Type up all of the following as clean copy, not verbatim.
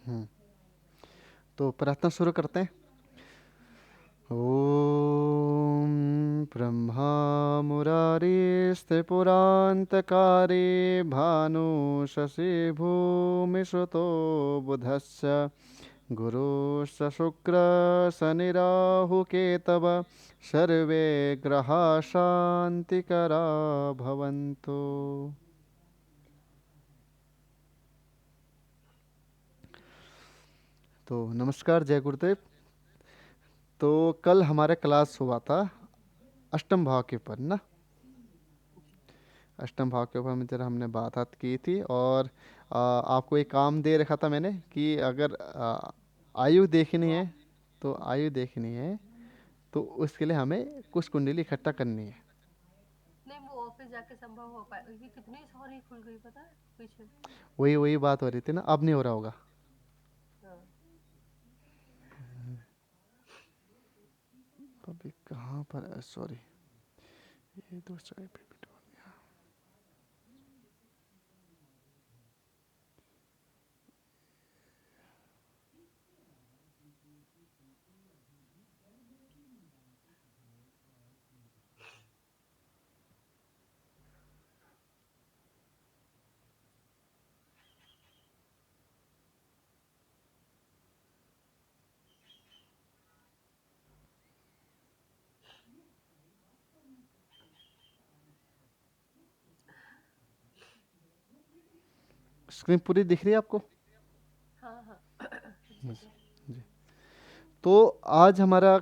हम्म। तो प्रार्थना शुरू करते हैं। ओम ब्रह्मा मुरारी स्त्रिपुरान्तकारी भानु शशि भूमि सुतो बुधस्य गुरुश्च शुक्रः शनिराहुकेतव सर्वे ग्रहाः शान्तिकरा भवन्तु। तो नमस्कार, जय गुरुदेव। तो कल हमारा क्लास हुआ था अष्टम भाव के ऊपर ना। अष्टम भाव के ऊपर में जरा हमने बात की थी, और आपको एक काम दे रखा था मैंने कि अगर आयु देखनी है, तो आयु देखनी है तो उसके लिए हमें कुछ कुंडली इकट्ठा करनी है। नहीं, वो ऑफिस जाके संभव हो पाए, ये कितनी सॉरी खुल गई पता है पीछे। वही वही बात हो रही थी ना, अब नहीं हो रहा होगा। हाँ। अभी कहाँ पर है, सॉरी, ये दूसरा पे। स्क्रीन पूरी दिख रही है आपको? हाँ हाँ। अच्छे से। जी। तो आज हमारा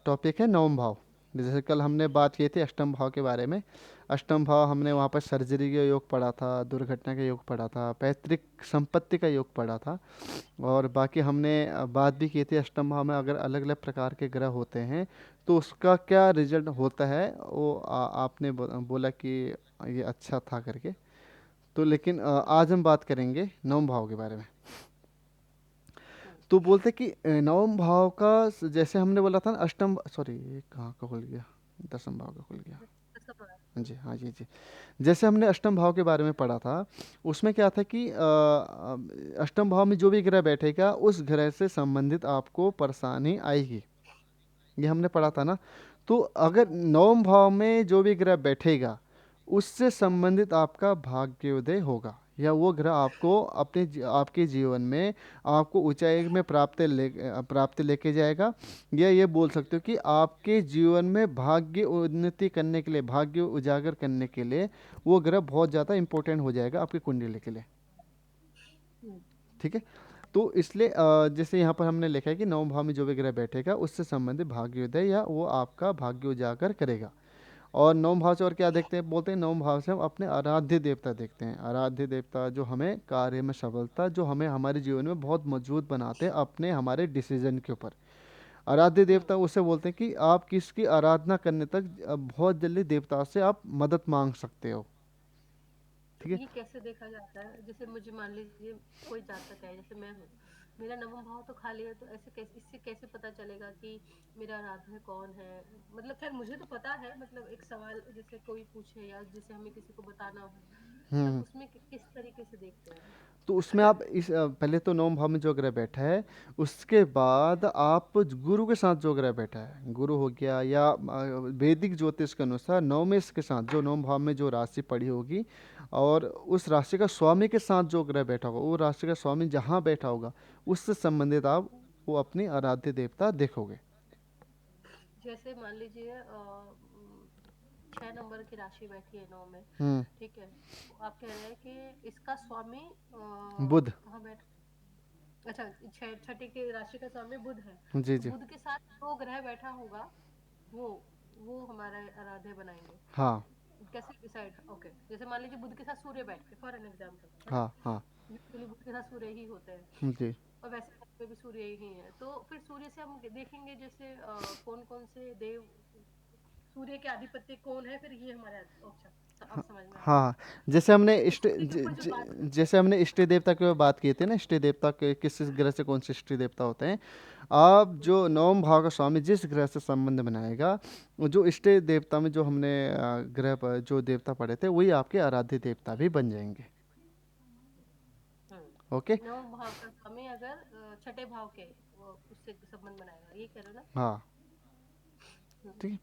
टॉपिक है नवम भाव। जैसे कल हमने बात की थी अष्टम भाव के बारे में। अष्टम भाव हमने वहाँ पर सर्जरी का योग पढ़ा था, दुर्घटना का योग पढ़ा था, पैतृक संपत्ति का योग पढ़ा था। और बाकी हमने बात भी की थी अष्टम भाव में अगर अलग अलग प्रकार के ग्रह होते हैं तो उसका क्या रिजल्ट होता है, वो आपने बोला कि ये अच्छा था करके। तो लेकिन आज हम बात करेंगे नवम भाव के बारे में। हम्म। तो बोलते कि नवम भाव का जैसे हमने बोला था ना, अष्टम, सॉरी ये कहाँ का खुल गया, दसम भाव का खुल गया। ऐसा पड़ा है। जी हाँ, जी जी। जैसे हमने अष्टम भाव के बारे में पढ़ा था, उसमें क्या था कि अष्टम भाव में जो भी ग्रह बैठेगा उस ग्रह से संबंधित आपको परेशानी आएगी, ये हमने पढ़ा था ना। तो अगर नवम भाव में जो भी ग्रह बैठेगा उससे संबंधित आपका भाग्योदय होगा, या वो ग्रह आपको आपके जीवन में आपको ऊंचाई में प्राप्ति लेके जाएगा। या ये बोल सकते हो कि आपके जीवन में भाग्य उन्नति करने के लिए, भाग्य उजागर करने के लिए वो ग्रह बहुत ज़्यादा इंपॉर्टेंट हो जाएगा आपकी कुंडली के लिए। हम्म। ठीक है। तो इसलिए जैसे यहाँ पर हमने लिखा है कि नवम भाव में जो भी ग्रह बैठेगा उससे संबंधित भाग्योदय या वो आपका भाग्य उजागर करेगा। और नवम भाव से और क्या देखते हैं, बोलते हैं नवम भाव से हम अपने आराध्य देवता देखते हैं। आराध्य देवता जो हमें कार्य में सफलता, जो हमें हमारे जीवन में बहुत मजबूत बनाते हैं अपने हमारे डिसीजन के ऊपर। आराध्य हम्म। देवता उसे बोलते हैं कि आप किसकी आराधना करने तक बहुत जल्दी देवता से आप मदद मांग सकते हो। तो ठीक है। ये कैसे देखा जाता है, जैसे मुझे मान लीजिए कोई जातक है जैसे मैं हूँ, मेरा नवम भाव तो खाली है, तो ऐसे कैसे, इससे कैसे पता चलेगा कि मेरा आराध्य कौन है। मतलब खैर मुझे तो पता है, मतलब एक सवाल जैसे कोई पूछे या जैसे हमें किसी को बताना हो, तब हम्म। उसमें किस तरीके से देखते हैं। तो उसमें आप पहले तो नवम भाव में जो ग्रह बैठा है, उसके बाद आप गुरु के साथ जो ग्रह बैठा है, गुरु हो गया, या वैदिक ज्योतिष के अनुसार नवमेश के साथ जो नवम भाव में जो राशि पड़ी होगी, और उस राशि का स्वामी के साथ जो ग्रह बैठा होगा, वो राशि का स्वामी जहाँ बैठा होगा उससे संबंधित आप वो अपनी आराध्य देवता देखोगे। जैसे मान लीजिए 6 नंबर की राशि बैठी है 9 में। हम्म। ठीक है, तो आप कह रहे हैं कि इसका स्वामी बुध। कहाँ बैठ, अच्छा, छठी की राशि का स्वामी बुध है। जी तो जी। बुध के साथ जो ग्रह बैठा होगा वो वो हमारा आराध्य बनाएंगे। हाँ कैसे डिसाइड, ओके, जैसे मान लीजिए बुध के साथ सूर्य बैठ के, फॉर एन एग्जाम्पल, है ना। हाँ हाँ। यूजुअली बुध के साथ सूर्य ही होते हैं, जी। और वैसे घर पे भी सूर्य ही है, तो फिर सूर्य से हम देखेंगे जैसे कौन कौन से देव, सूर्य के आधिपत्य कौन है, फिर ये हमारे अच्छा, अब समझ में आया। हाँ। जैसे हमने तो इष्ट सूर्य के ऊपर जो बात। जैसे हमने इष्ट देवता की बात की थी ना, इष्ट देवता के किस ग्रह से कौन से इष्ट देवता होते हैं। आप हम्म। जो नवम भाव का स्वामी जिस ग्रह से संबंध बनाएगा, वो जो इष्ट देवता में जो हमने ग्रह पर जो देवता पढ़े थे वही आपके आराध्य देवता भी बन जाएंगे। हम्म। ओके। नवम भाव का स्वामी अगर छठे भाव के उससे संबंध बनाएगा, ये कह रहे हो ना? हाँ, हम्म। ठीक है।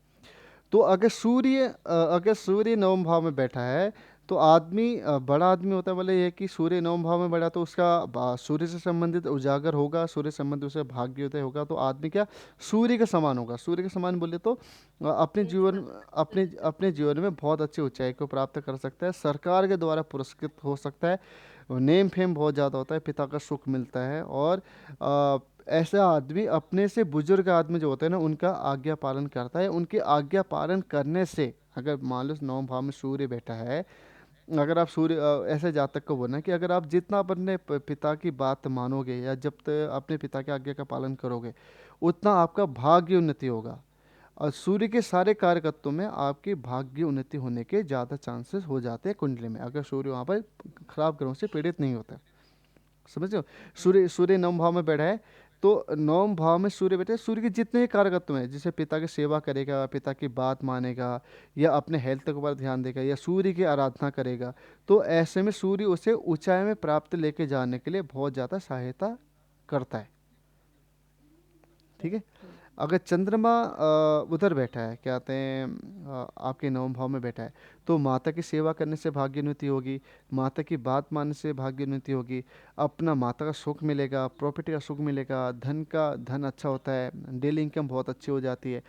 तो अगर सूर्य नवम भाव में बैठा है तो आदमी बड़ा आदमी होता है, मतलब ये है कि सूर्य नवम भाव में बैठा तो उसका सूर्य से संबंधित उजागर होगा, सूर्य से संबंधित उसे भाग्योदय होगा, तो आदमी क्या सूर्य के समान होगा। सूर्य के समान बोले तो अपने तेज जीवन प्रताप अपने सूर्य से। अपने जीवन में बहुत अच्छी ऊंचाई को प्राप्त कर सकता है, सरकार के द्वारा पुरस्कृत हो सकता है, नेम फेम बहुत ज़्यादा होता है, पिता का सुख मिलता है। और अ, ऐसा आदमी अपने से बुजुर्ग आदमी जो होते हैं ना उनका आज्ञा पालन करता है। उनके आज्ञा पालन करने से, अगर मान लो नौ भाव में सूर्य बैठा है, अगर आप सूर्य ऐसे जातक को बोलना कि अगर आप जितना अपने पिता की बात मानोगे या जब तक अपने पिता की आज्ञा का पालन करोगे उतना आपका भाग्य उन्नति होगा। और सूर्य के सारे कार्यकत्वों में आपकी भाग्य उन्नति होने के ज़्यादा चांसेस हो जाते हैं कुंडली में, अगर सूर्य वहाँ पर खराब ग्रहों से पीड़ित नहीं होता है। समझ रहे हो? सूर्य सूर्य नवम भाव में बैठा है तो नवम भाव में सूर्य बैठे, सूर्य के जितने ही कारकत्व हैं, जैसे पिता की सेवा करेगा, पिता की बात मानेगा, या अपने हेल्थ के ऊपर ध्यान देगा, या सूर्य की आराधना करेगा, तो ऐसे में सूर्य उसे ऊंचाई में प्राप्त लेके जाने के लिए बहुत ज़्यादा सहायता करता है। ठीक है। हम्म। अगर चंद्रमा उधर बैठा है, क्या कहते हैं, आपके नवम भाव में बैठा है, तो माता की सेवा करने से भाग्योन्नति होगी, माता की बात मानने से भाग्योन्नति होगी, अपना माता का सुख मिलेगा, प्रॉपर्टी का सुख मिलेगा, धन अच्छा होता है, डेली इनकम बहुत अच्छी हो जाती है,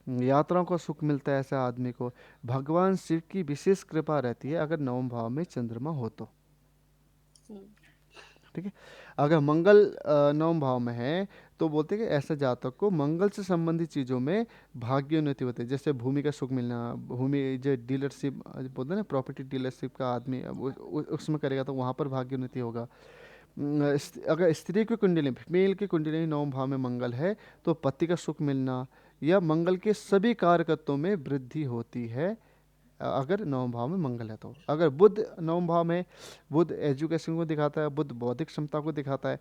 यात्राओं का सुख मिलता है ऐसे आदमी को। भगवान शिव की विशेष कृपा रहती है अगर नवम भाव में चंद्रमा हो तो। हम्म। ठीक है। अगर मंगल नवम भाव में है तो बोलते हैं कि ऐसे जातक को मंगल से संबंधित चीज़ों में भाग्योन्नति होती है, जैसे भूमि का सुख मिलना, भूमि जो डीलरशिप बोलते हैं ना, प्रॉपर्टी डीलरशिप का आदमी उसमें करेगा तो वहाँ पर भाग्योन्नति होगा। अगर स्त्री की कुंडली, फीमेल की कुंडली नवम भाव में मंगल है तो पति का सुख मिलना या मंगल के सभी कारकत्वों में वृद्धि होती है। अगर नवम भाव में मंगल है तो, अगर बुध नवम भाव में, बुध एजुकेशन को दिखाता है, बुध बौद्धिक क्षमता को दिखाता है,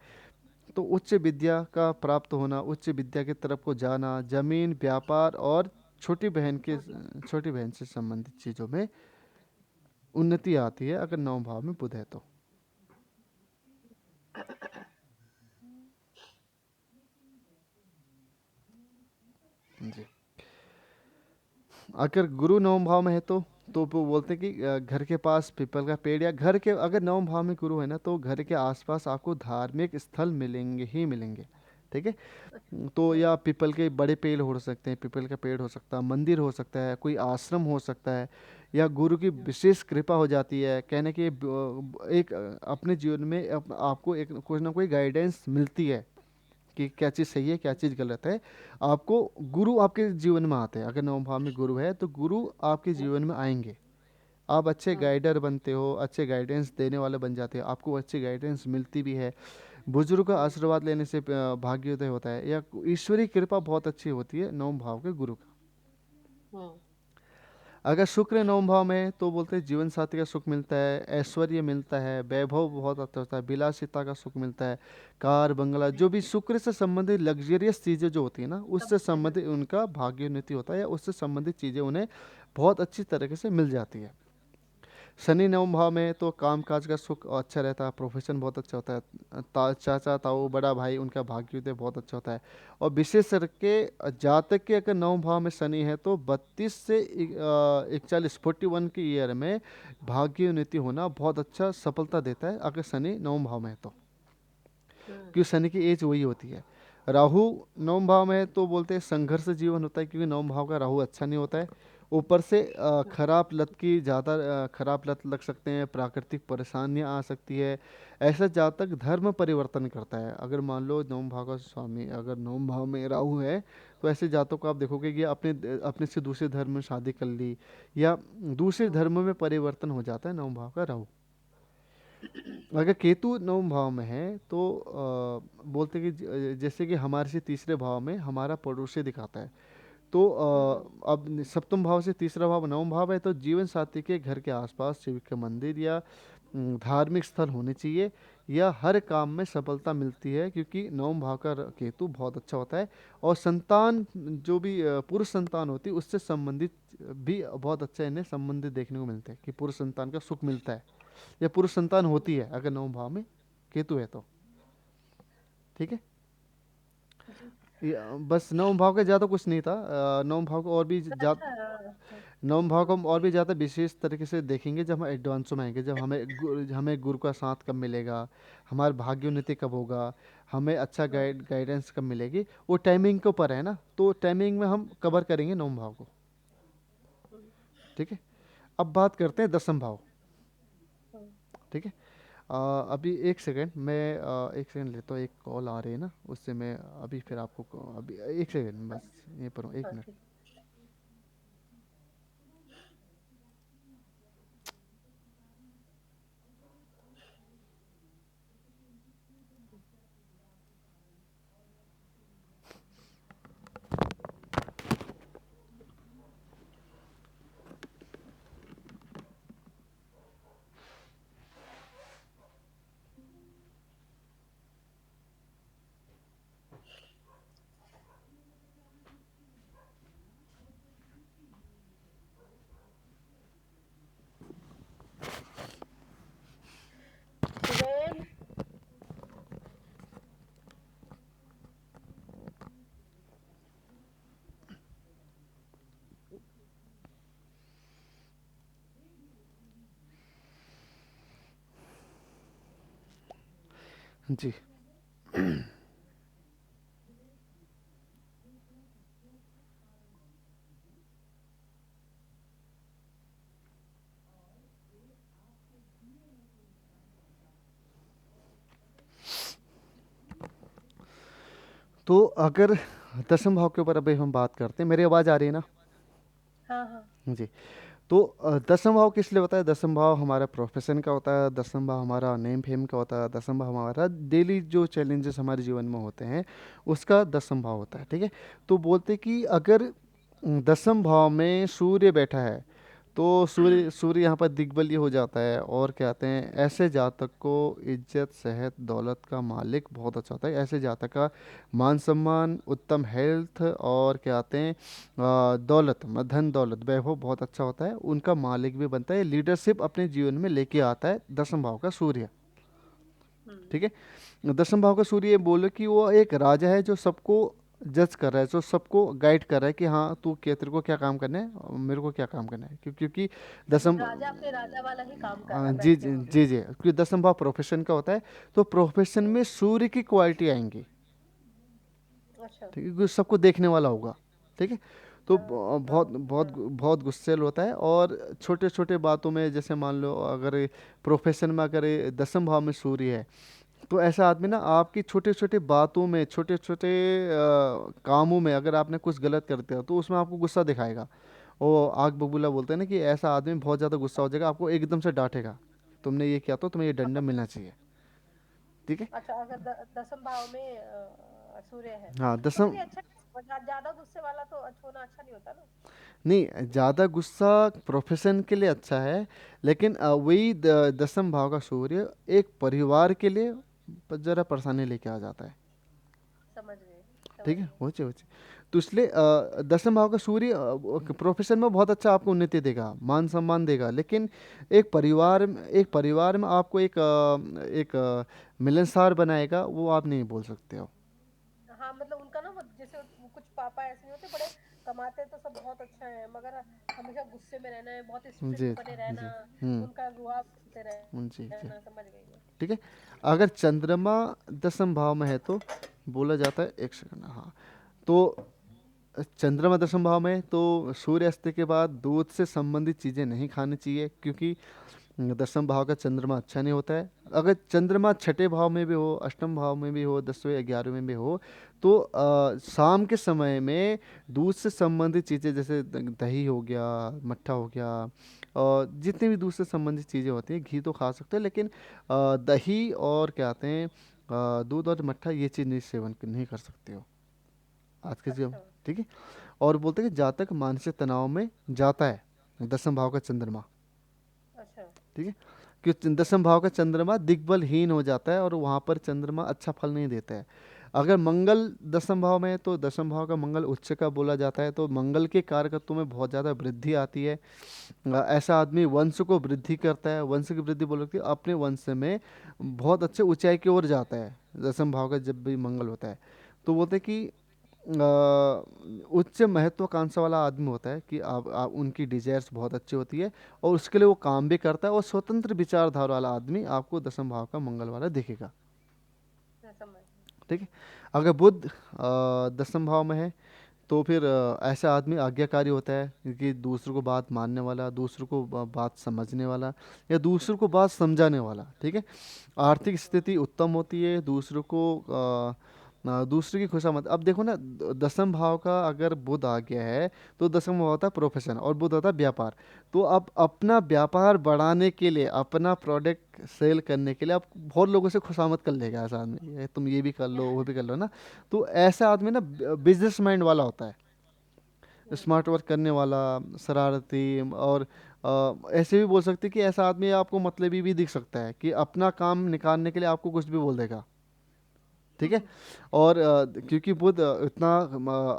तो उच्च विद्या का प्राप्त होना, उच्च विद्या की तरफ को जाना, जमीन, व्यापार और छोटी बहन के छोटी। छोटी बहन से संबंधित चीज़ों में उन्नति आती है अगर नवम भाव में बुध है तो। जी। अगर गुरु नवम भाव में है तो वो बोलते हैं कि घर के पास पीपल का पेड़, या घर के, अगर नवम भाव में गुरु है ना तो घर के आसपास आपको धार्मिक स्थल मिलेंगे ही मिलेंगे। ठीक है। तो हम्म। या पीपल के बड़े पेड़ हो सकते हैं, पीपल का पेड़ हो सकता है, मंदिर हो सकता है, कोई आश्रम हो सकता है, या गुरु की हम्म। विशेष कृपा हो जाती है, कहने की एक अपने जीवन में आपको एक कुछ ना कोई गाइडेंस मिलती है कि क्या चीज़ सही है क्या चीज़ गलत है। आपको गुरु आपके जीवन में आते हैं, अगर नवम भाव में गुरु है तो गुरु आपके जीवन में आएंगे, आप अच्छे हम्म। गाइडर बनते हो, अच्छे गाइडेंस देने वाले बन जाते हो, आपको अच्छी गाइडेंस मिलती भी है। बुजुर्ग का हम्म। आशीर्वाद लेने से भाग्योदय होता है, या ईश्वरीय कृपा बहुत अच्छी होती है नवम भाव के गुरु का। हम्म। अगर शुक्र नवम भाव में है तो बोलते हैं जीवन साथी का सुख मिलता है, ऐश्वर्य मिलता है, वैभव बहुत अच्छा होता है, विलासिता का सुख मिलता है, कार बंगला, जो भी शुक्र से संबंधित लग्जरियस चीज़ें जो होती है ना सब उससे मिल संबंधित उनका भाग्योन्नति होता है, या उससे संबंधित चीज़ें उन्हें बहुत अच्छी तरीके से मिल जाती है। शनि नवम भाव में है तो काम काज का सुख अच्छा रहता है, प्रोफेशन बहुत अच्छा होता है, चाचा ताऊ बड़ा भाई उनका भाग्योदय बहुत अच्छा होता है। और विशेष करके जातक के अगर नवम भाव में शनि है तो 32 से 41 41 की ईयर में भाग्योन्नति होना बहुत अच्छा सफलता देता है अगर शनि नवम भाव में है तो, हम्म। क्योंकि शनि की एज वही होती है। राहु नवम भाव में है तो बोलते हैं संघर्ष जीवन होता है, क्योंकि नवम भाव का राहु अच्छा नहीं होता है। ऊपर से हम्म। खराब लत की ज़्यादा खराब लत लग सकते हैं, प्राकृतिक परेशानियां आ सकती है। ऐसा जातक धर्म परिवर्तन करता है, अगर मान लो नवम भाव का स्वामी अगर नवम भाव में राहु है तो ऐसे जातक को आप देखोगे कि अपने अपने से दूसरे धर्म में शादी कर ली, या दूसरे हम्म। धर्म में परिवर्तन हो जाता है नवम भाव का राहु। अगर केतु नवम भाव में है तो बोलते कि जैसे कि हमारे से तीसरे भाव में हमारा पड़ोसी दिखाता है, तो हम्म। अब सप्तम भाव से तीसरा भाव नवम भाव है तो जीवन साथी के घर के आसपास शिव के मंदिर या धार्मिक स्थल होने चाहिए, या हर काम में सफलता मिलती है क्योंकि नवम भाव का केतु बहुत अच्छा होता है। और संतान जो भी पुरुष संतान होती है उससे संबंधित भी बहुत अच्छा इन्हें संबंधित देखने को मिलता है कि पुरुष संतान का सुख मिलता है, या पुरुष संतान होती है अगर नवम भाव में केतु है तो। ठीक है। जी। बस नवम भाव का ज़्यादा कुछ नहीं था। नवम भाव को और भी तो ज़्यादा, अच्छा, हाँ। नवम भाव को हम और भी ज़्यादा विशेष तरीके से देखेंगे जब हम एडवांसों में आएंगे, जब हमें गुरु का साथ कब मिलेगा, हमारा भाग्योन्नति कब होगा, हमें अच्छा हम्म, गाइडेंस कब मिलेगी, वो टाइमिंग के ऊपर है ना, तो टाइमिंग में हम कवर करेंगे नवम भाव को। हम्म, ठीक है। अब बात करते हैं दसम भाव। हम्म। ठीक है। अभी एक सेकंड, मैं एक सेकंड लेता हूँ, एक कॉल आ रही है ना, उससे मैं अभी फिर आपको अभी एक सेकंड हाँ, बस, ये पर हूँ, एक हाँ, मिनट। ठीक। सुबह। जी। तो अगर दसम भाव के ऊपर अभी हम बात करते हैं, मेरी आवाज़ आ रही है ना? हाँ, हाँ। जी। तो दसम भाव किस लिए होता है? दसम भाव हमारा प्रोफेशन का होता है, दसम भाव हमारा नेम फेम का होता है, दसम भाव हमारा डेली जो चैलेंजेस हमारे जीवन में होते हैं उसका दसम भाव होता है। ठीक है। तो बोलते कि अगर दसम भाव में सूर्य बैठा है तो सूर्य सूर्य यहाँ पर दिग्बल्य हो जाता है, और कहते हैं ऐसे जातक को इज्जत सेहत दौलत का मालिक बहुत अच्छा होता है। ऐसे जातक का मान सम्मान उत्तम हेल्थ और कहते हैं दौलत धन दौलत वैभव बहुत अच्छा होता है, उनका मालिक भी बनता है, लीडरशिप अपने जीवन में लेके आता है दसम भाव का सूर्य। हम्म। ठीक है। दसम भाव का सूर्य ये बोलो कि वो एक राजा है जो सबको जज कर रहा है, जो सबको गाइड कर रहा है कि हाँ तू क्या, तेरे को क्या काम करना है और मेरे को क्या काम करना है, क्योंकि मतलब दसम, राजा अपने राजा वाला ही काम कर रहा है जी बैठ के जी वहां पे। जी जी, क्योंकि दसम भाव प्रोफेशन का होता है, तो प्रोफेशन हम्म। में सूर्य की क्वालिटी आएंगी। अच्छा। ठीक है, क्योंकि सबको देखने वाला होगा। ठीक है। तो हाँ, बहुत हाँ। बहुत बहुत गुस्सैल होता है, और छोटे छोटे बातों में जैसे मान लो अगर प्रोफेशन में अगर दसम भाव में सूर्य है, तो ऐसा आदमी ना आपकी छोटे छोटे बातों में छोटे छोटे कामों में अगर आपने कुछ गलत कर दिया तो उसमें आपको गुस्सा दिखाएगा। वो आग बबूला बोलते हैं ना, कि ऐसा आदमी बहुत ज़्यादा गुस्सा हो जाएगा, आपको एकदम से डांटेगा, तुमने ये किया तो तुम्हें ये दंड मिलना चाहिए। ठीक है। अच्छा, अगर दसम भाव में सूर्य है हाँ तो फिर दसम, ये अच्छा है। ज्यादा गुस्से वाला तो होना अच्छा नहीं होता ना। नहीं ज़्यादा गुस्सा प्रोफेशन के लिए अच्छा है, लेकिन वही दसम भाव का सूर्य एक परिवार के लिए ज़रा परेशानी लेके आ जाता है। समझ गए, ठीक समझ है, गए। वो चाहिए वो चाहिए। तो इसलिए दसम भाव का सूर्य प्रोफेशन में बहुत अच्छा आपको उन्नति देगा, मान सम्मान देगा, लेकिन एक परिवार में आपको एक मिलनसार बनाएगा, वो आप नहीं बोल सकते हो। हाँ, मतलब उनका ना, वो जैसे वो कुछ पापा ऐसे नहीं होते, बड़े कमाते तो सब बहुत अच्छा है, मगर हमेशा गुस्से में रहना है, बहुत स्ट्रिक्ट जी बने जी। रहना, हम्म। उनका रुआब करते जी जी। रहना। समझ गई मैं। ठीक है। अगर चंद्रमा दसम भाव में है तो बोला जाता है, एक सेकंड, हाँ, तो चंद्रमा दशम भाव में तो सूर्य अस्त के बाद दूध से संबंधित चीज़ें नहीं खानी चाहिए, क्योंकि दसम भाव का चंद्रमा अच्छा नहीं होता है। अगर चंद्रमा छठे भाव में भी हो, अष्टम भाव में भी हो, 10वें 11वें में भी हो, तो शाम के समय में दूध से संबंधित चीज़ें जैसे दही हो गया, मट्ठा हो गया, और जितनी भी दूध से संबंधित चीज़ें होती हैं, घी तो खा सकते हैं, लेकिन दही और क्या कहते हैं दूध और मट्ठा ये चीज़ नहीं सेवन नहीं कर सकते हो आज के जो। अच्छा। ठीक है। और बोलते हैं कि जातक मानसिक तनाव में जाता है दसम भाव का चंद्रमा। अच्छा। ठीक है। क्योंकि दसम भाव का चंद्रमा दिग्बलहीन हो जाता है, और वहाँ पर चंद्रमा अच्छा फल नहीं देता है। अगर मंगल दसम भाव में है तो दसम भाव का मंगल उच्च का बोला जाता है, तो मंगल के कारकत्व में बहुत ज़्यादा वृद्धि आती है। ऐसा आदमी वंश को वृद्धि करता है, वंश की वृद्धि बोल रखती है, अपने वंश में बहुत अच्छे ऊंचाई की ओर जाता है। दसम भाव का जब भी मंगल होता है तो बोलते हैं कि उच्च महत्वाकांक्षा वाला आदमी होता है, कि आप उनकी डिजायर्स बहुत अच्छी होती है और उसके लिए वो काम भी करता है, और स्वतंत्र विचारधारा वाला आदमी आपको दसम भाव का मंगल वाला दिखेगा। मैं समझ गई। ठीक है। अगर बुध दसम भाव में है तो फिर ऐसा आदमी आज्ञाकारी होता है, कि दूसरों को बात मानने वाला, दूसरों को बात समझने वाला, या दूसरों को बात समझाने वाला। ठीक है। आर्थिक स्थिति उत्तम होती है, दूसरों को दूसरे की खुशामद। अब देखो ना, दसम भाव का अगर बुध आ गया है तो दसम भाव होता है प्रोफेशन और बुध होता है व्यापार। तो अब अपना व्यापार बढ़ाने के लिए, अपना प्रोडक्ट सेल करने के लिए आप बहुत लोगों से खुशामद कर लेगा ऐसा आदमी, तुम ये भी कर लो वो भी कर लो ना। तो ऐसा आदमी ना बिजनेस माइंड वाला होता है, हम्म। स्मार्ट वर्क करने वाला, शरारती, और ऐसे भी बोल सकते हैं कि ऐसा आदमी आपको मतलबी भी दिख सकता है, कि अपना काम निकालने के लिए आपको कुछ भी बोल देगा। ठीक है। और क्योंकि बुध इतना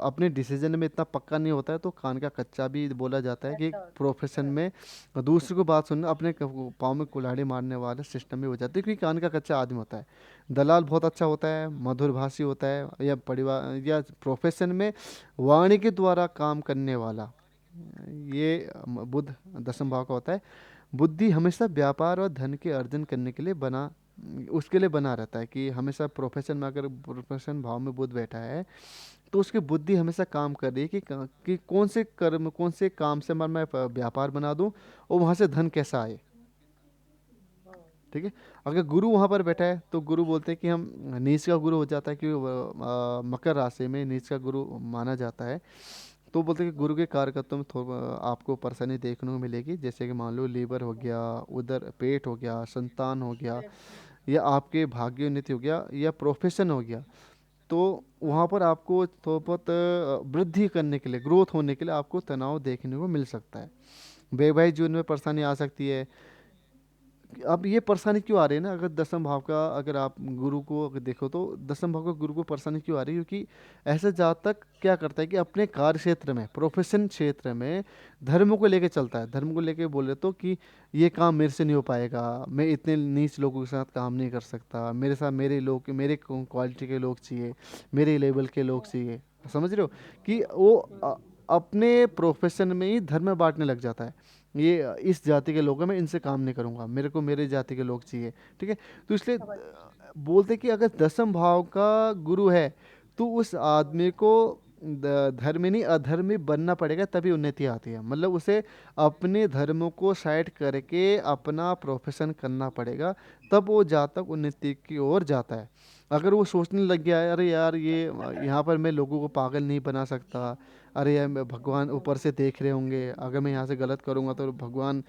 अपने डिसीजन में इतना पक्का नहीं होता है, तो कान का कच्चा भी बोला जाता है, कि ऐसा होता प्रोफेशन है। में दूसरे को बात सुनना, अपने पाँव में कुल्हाड़ी मारने वाले सिस्टम में हो जाती है, क्योंकि कान का कच्चा आदमी होता है। दलाल बहुत अच्छा होता है, मधुरभाषी होता है, या परिवार या प्रोफेशन में वाणी के द्वारा काम करने वाला, ये बुध दसम भाव का होता है। बुद्धि हमेशा व्यापार और धन के अर्जन करने के लिए बना, उसके लिए बना रहता है, कि हमेशा प्रोफेशन में, अगर प्रोफेशन भाव में बुध बैठा है तो उसकी बुद्धि हमेशा काम कर रही है, कि कौन से कर्म, कौन से काम से मैं व्यापार बना दूं, और वहाँ से धन कैसा आए। हम्म। ठीक है। अगर गुरु वहाँ पर बैठा है तो गुरु बोलते हैं कि हम, नीच का गुरु हो जाता है, कि मकर राशि में नीच का गुरु माना जाता है। तो बोलते हैं कि गुरु के कारकत्व में थोड़ा आपको परेशानी देखने को मिलेगी, जैसे कि मान लो लीवर हो गया, उधर पेट हो गया, संतान हो गया, फिर या आपके भाग्योन्नति हो गया, या प्रोफेशन हो गया। तो वहाँ पर आपको थोड़ा बहुत वृद्धि करने के लिए, ग्रोथ होने के लिए आपको तनाव देखने को मिल सकता है। वैवाहिक जीवन में परेशानी आ सकती है। अब ये परेशानी क्यों आ रही है ना, अगर दसम भाव का, अगर आप गुरु को अगर देखो तो दसम भाव का गुरु को परेशानी क्यों आ रही है, क्योंकि ऐसा जातक क्या करता है कि अपने कार्य क्षेत्र में, प्रोफेशन क्षेत्र में धर्म को लेके चलता है। धर्म को लेके बोले तो कि ये काम मेरे से नहीं हो पाएगा, मैं इतने नीच लोगों के साथ काम नहीं कर सकता, मेरे साथ मेरे लोग, मेरे क्वालिटी के लोग चाहिए, मेरे लेवल के लोग चाहिए। समझ रहे हो, कि वो अपने प्रोफेशन में ही धर्म बांटने लग जाता है। ये इस जाति के लोग हैं, मैं इनसे काम नहीं करूंगा, मेरे को मेरे जाति के लोग चाहिए। ठीक है। तो इसलिए समझ। बोलते कि अगर दसम भाव का गुरु है तो उस आदमी को धर्मी नहीं अधर्मी बनना पड़ेगा, तभी उन्नति आती है। मतलब उसे अपने धर्म को साइड करके अपना प्रोफेशन करना पड़ेगा, तब वो जातक उन्नति की ओर जाता है। अगर वो सोचने लग गया है, अरे यार ये यहाँ पर मैं लोगों को पागल नहीं बना सकता, अरे यार भगवान ऊपर से देख रहे होंगे, अगर मैं यहाँ से गलत करूँगा तो भगवान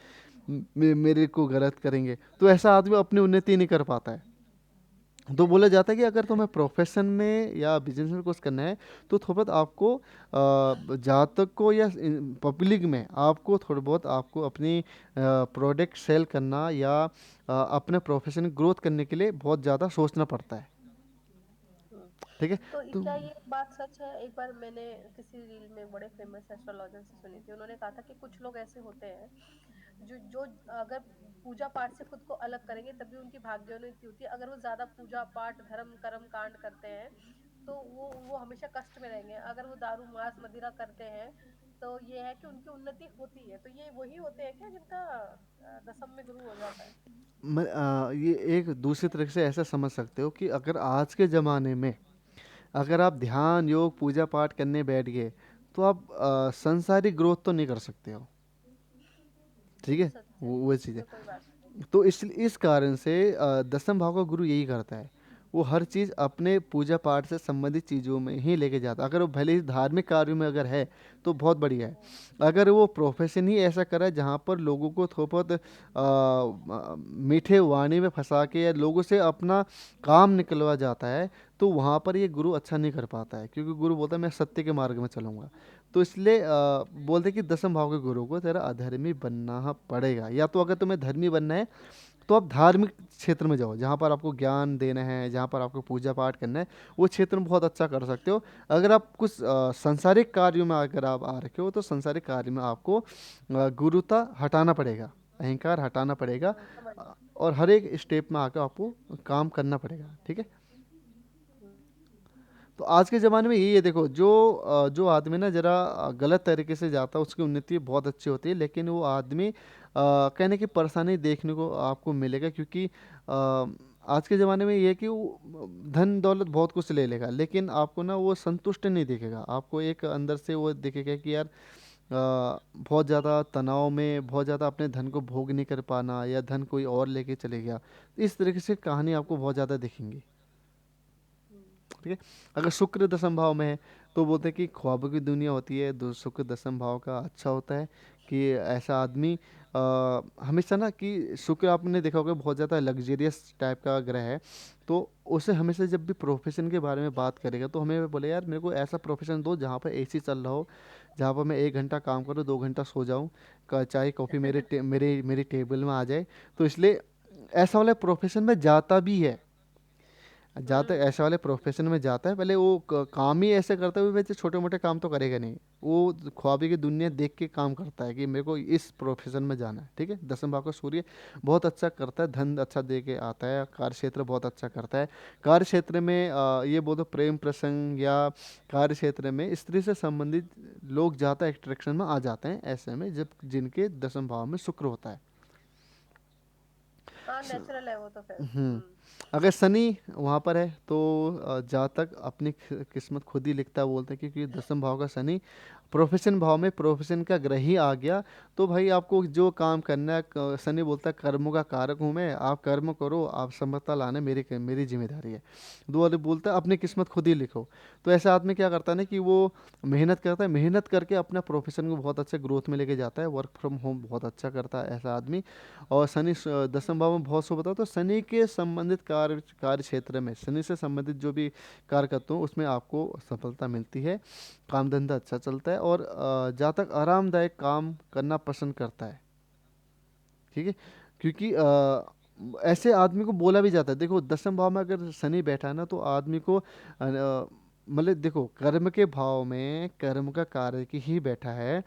मेरे को गलत करेंगे, तो ऐसा आदमी अपनी उन्नति नहीं कर पाता है। तो बोला जाता है कि अगर तुम्हें प्रोफेशन में या बिजनेस में कुछ करना है तो थोड़ा बहुत आपको जातक को या पब्लिक में आपको थोड़ा बहुत आपको अपनी प्रोडक्ट सेल करना, या अपने प्रोफेशन ग्रोथ करने के लिए बहुत ज़्यादा सोचना पड़ता है। हुँ। ठीक है। तो तो क्या ये बात सच है? एक बार मैंने किसी रील में बड़े फेमस एस्ट्रोलॉजर से सुनी थी। उन्होंने कहा था कि कुछ लोग ऐसे होते हैं जो जो अगर पूजा पाठ से खुद को अलग करेंगे तभी उनकी भाग्योन्नति होती है। अगर वो ज़्यादा पूजा पाठ, धर्म, कर्म कांड करते हैं तो वो हमेशा कष्ट में रहेंगे। अगर वो दारू, मांस, मदिरा करते हैं तो ये है कि उनकी उन्नति होती है। तो ये वही होते हैं क्या जिनका दसम में गुरु हो जाता है? ये एक दूसरी तरह से ऐसा समझ सकते हो, कि अगर आज के ज़माने में अगर आप ध्यान योग पूजा पाठ करने बैठ गए तो आप संसारिक ग्रोथ तो नहीं कर सकते हो। ठीक है। सच है। वो चीज़ है। इसमें कोई बात नहीं। तो इस कारण से दसम भाव का गुरु यही करता है, वो हर चीज़ अपने पूजा पाठ से संबंधित चीज़ों में ही लेके जाता है। अगर वो भले ही धार्मिक कार्यों में अगर है तो बहुत बढ़िया है। हुँ, अगर वो प्रोफेशन ही ऐसा करे जहाँ पर लोगों को थोड़ा बहुत मीठे वाणी में फंसा के या लोगों से अपना काम निकलवा जाता है, तो वहाँ पर ये गुरु अच्छा नहीं कर पाता है, क्योंकि गुरु बोलता है मैं सत्य के मार्ग में चलूंगा। तो इसलिए बोलते हैं कि दसम भाव के गुरु को तेरा अधर्मी बनना पड़ेगा, या तो अगर तुम्हें धर्मी बनना है तो आप धार्मिक क्षेत्र में जाओ, जहाँ पर आपको ज्ञान देना है, जहाँ पर आपको पूजा पाठ करना है, वो क्षेत्र में बहुत अच्छा कर सकते हो। अगर आप कुछ सांसारिक कार्यों में अगर आप आ रखे हो, तो सांसारिक कार्य में आपको गुरुता हटाना पड़ेगा, अहंकार हटाना पड़ेगा, समझ और हर एक स्टेप में आकर आपको काम करना पड़ेगा, ठीक है। हुँ, तो आज के ज़माने में यही है, देखो जो आदमी ना ज़रा गलत तरीके से जाता है, उसकी उन्नति बहुत अच्छी होती है, लेकिन वो आदमी कहने की परेशानी देखने को आपको मिलेगा, क्योंकि आज के ज़माने में ये है कि वो धन दौलत बहुत कुछ ले लेगा, लेकिन आपको ना वो संतुष्ट नहीं दिखेगा, आपको एक अंदर से वो दिखेगा कि यार बहुत ज़्यादा तनाव में, बहुत ज़्यादा अपने धन को भोग नहीं कर पाना, या धन कोई और लेके चले गया, इस तरीके से कहानी आपको बहुत ज़्यादा दिखेंगी, हुँ, ठीक है। अगर शुक्र दसम भाव में है, तो बोलते हैं कि ख्वाबों की दुनिया होती है, शुक्र दसम भाव का अच्छा होता है कि ऐसा आदमी हमेशा ना, कि शुक्र आपने देखा होगा बहुत ज़्यादा लग्जेरियस टाइप का ग्रह है, तो उसे हमेशा जब भी प्रोफेशन के बारे में बात करेगा, तो हमें बोले यार मेरे को ऐसा प्रोफेशन दो जहाँ पर एसी चल रहा हो, जहाँ पर मैं 1 घंटा काम करूँ, 2 घंटा सो जाऊँ, चाय कॉफ़ी मेरी टेबल में आ जाए। तो इसलिए ऐसा वाला प्रोफेशन में जाता भी है, जाता है, हुँ, ऐसे वाले प्रोफेशन में जाता है, पहले वो काम ही ऐसे करता है, वैसे छोटे मोटे काम तो करेगा नहीं, वो ख्वाबी की दुनिया देख के काम करता है कि मेरे को इस प्रोफेशन में जाना है, ठीक है। दसम भाव का सूर्य बहुत अच्छा करता है, धन अच्छा दे के आता है, कार्य क्षेत्र बहुत अच्छा करता है। कार्य क्षेत्र में ये बोलो प्रेम प्रसंग, या कार्य क्षेत्र में स्त्री से संबंधित लोग ज़्यादा एट्रैक्शन में आ जाते हैं, ऐसे में जब जिनके दसम भाव में शुक्र होता है। हाँ, नेचुरल है वो तो फिर। हम्म। हुँ, अगर शनि वहाँ पर है, तो जातक अपनी किस्मत खुद ही लिखता है, बोलते हैं, क्योंकि दसम भाव का शनि प्रोफेशन भाव में प्रोफेशन का ग्रह ही आ गया। तो भाई आपको जो काम करना है, शनि बोलता है कर्मों का कारक हूँ मैं, आप कर्म करो, आप सफलता लाना मेरी जिम्मेदारी है। दो वाले बोलता है अपनी किस्मत खुद ही लिखो। तो ऐसा आदमी क्या करता है ना, कि वो मेहनत करता है, मेहनत करके अपना प्रोफेशन को बहुत अच्छे ग्रोथ में लेके जाता है, वर्क फ्रॉम होम बहुत अच्छा करता है ऐसा आदमी। और शनि दसम भाव में बहुत शुभ होता है, तो शनि के संबंधित कार्य क्षेत्र में, शनि से संबंधित जो भी कार्य करते हो, उसमें आपको सफलता मिलती है, काम धंधा अच्छा चलता है, और जहाँ तक आरामदायक काम करना पसंद करता है, ठीक है। क्योंकि ऐसे आदमी को बोला भी जाता है, देखो दसम भाव में अगर शनि बैठा है ना, तो आदमी को मतलब देखो कर्म के भाव में कर्म का कार्य की ही बैठा है,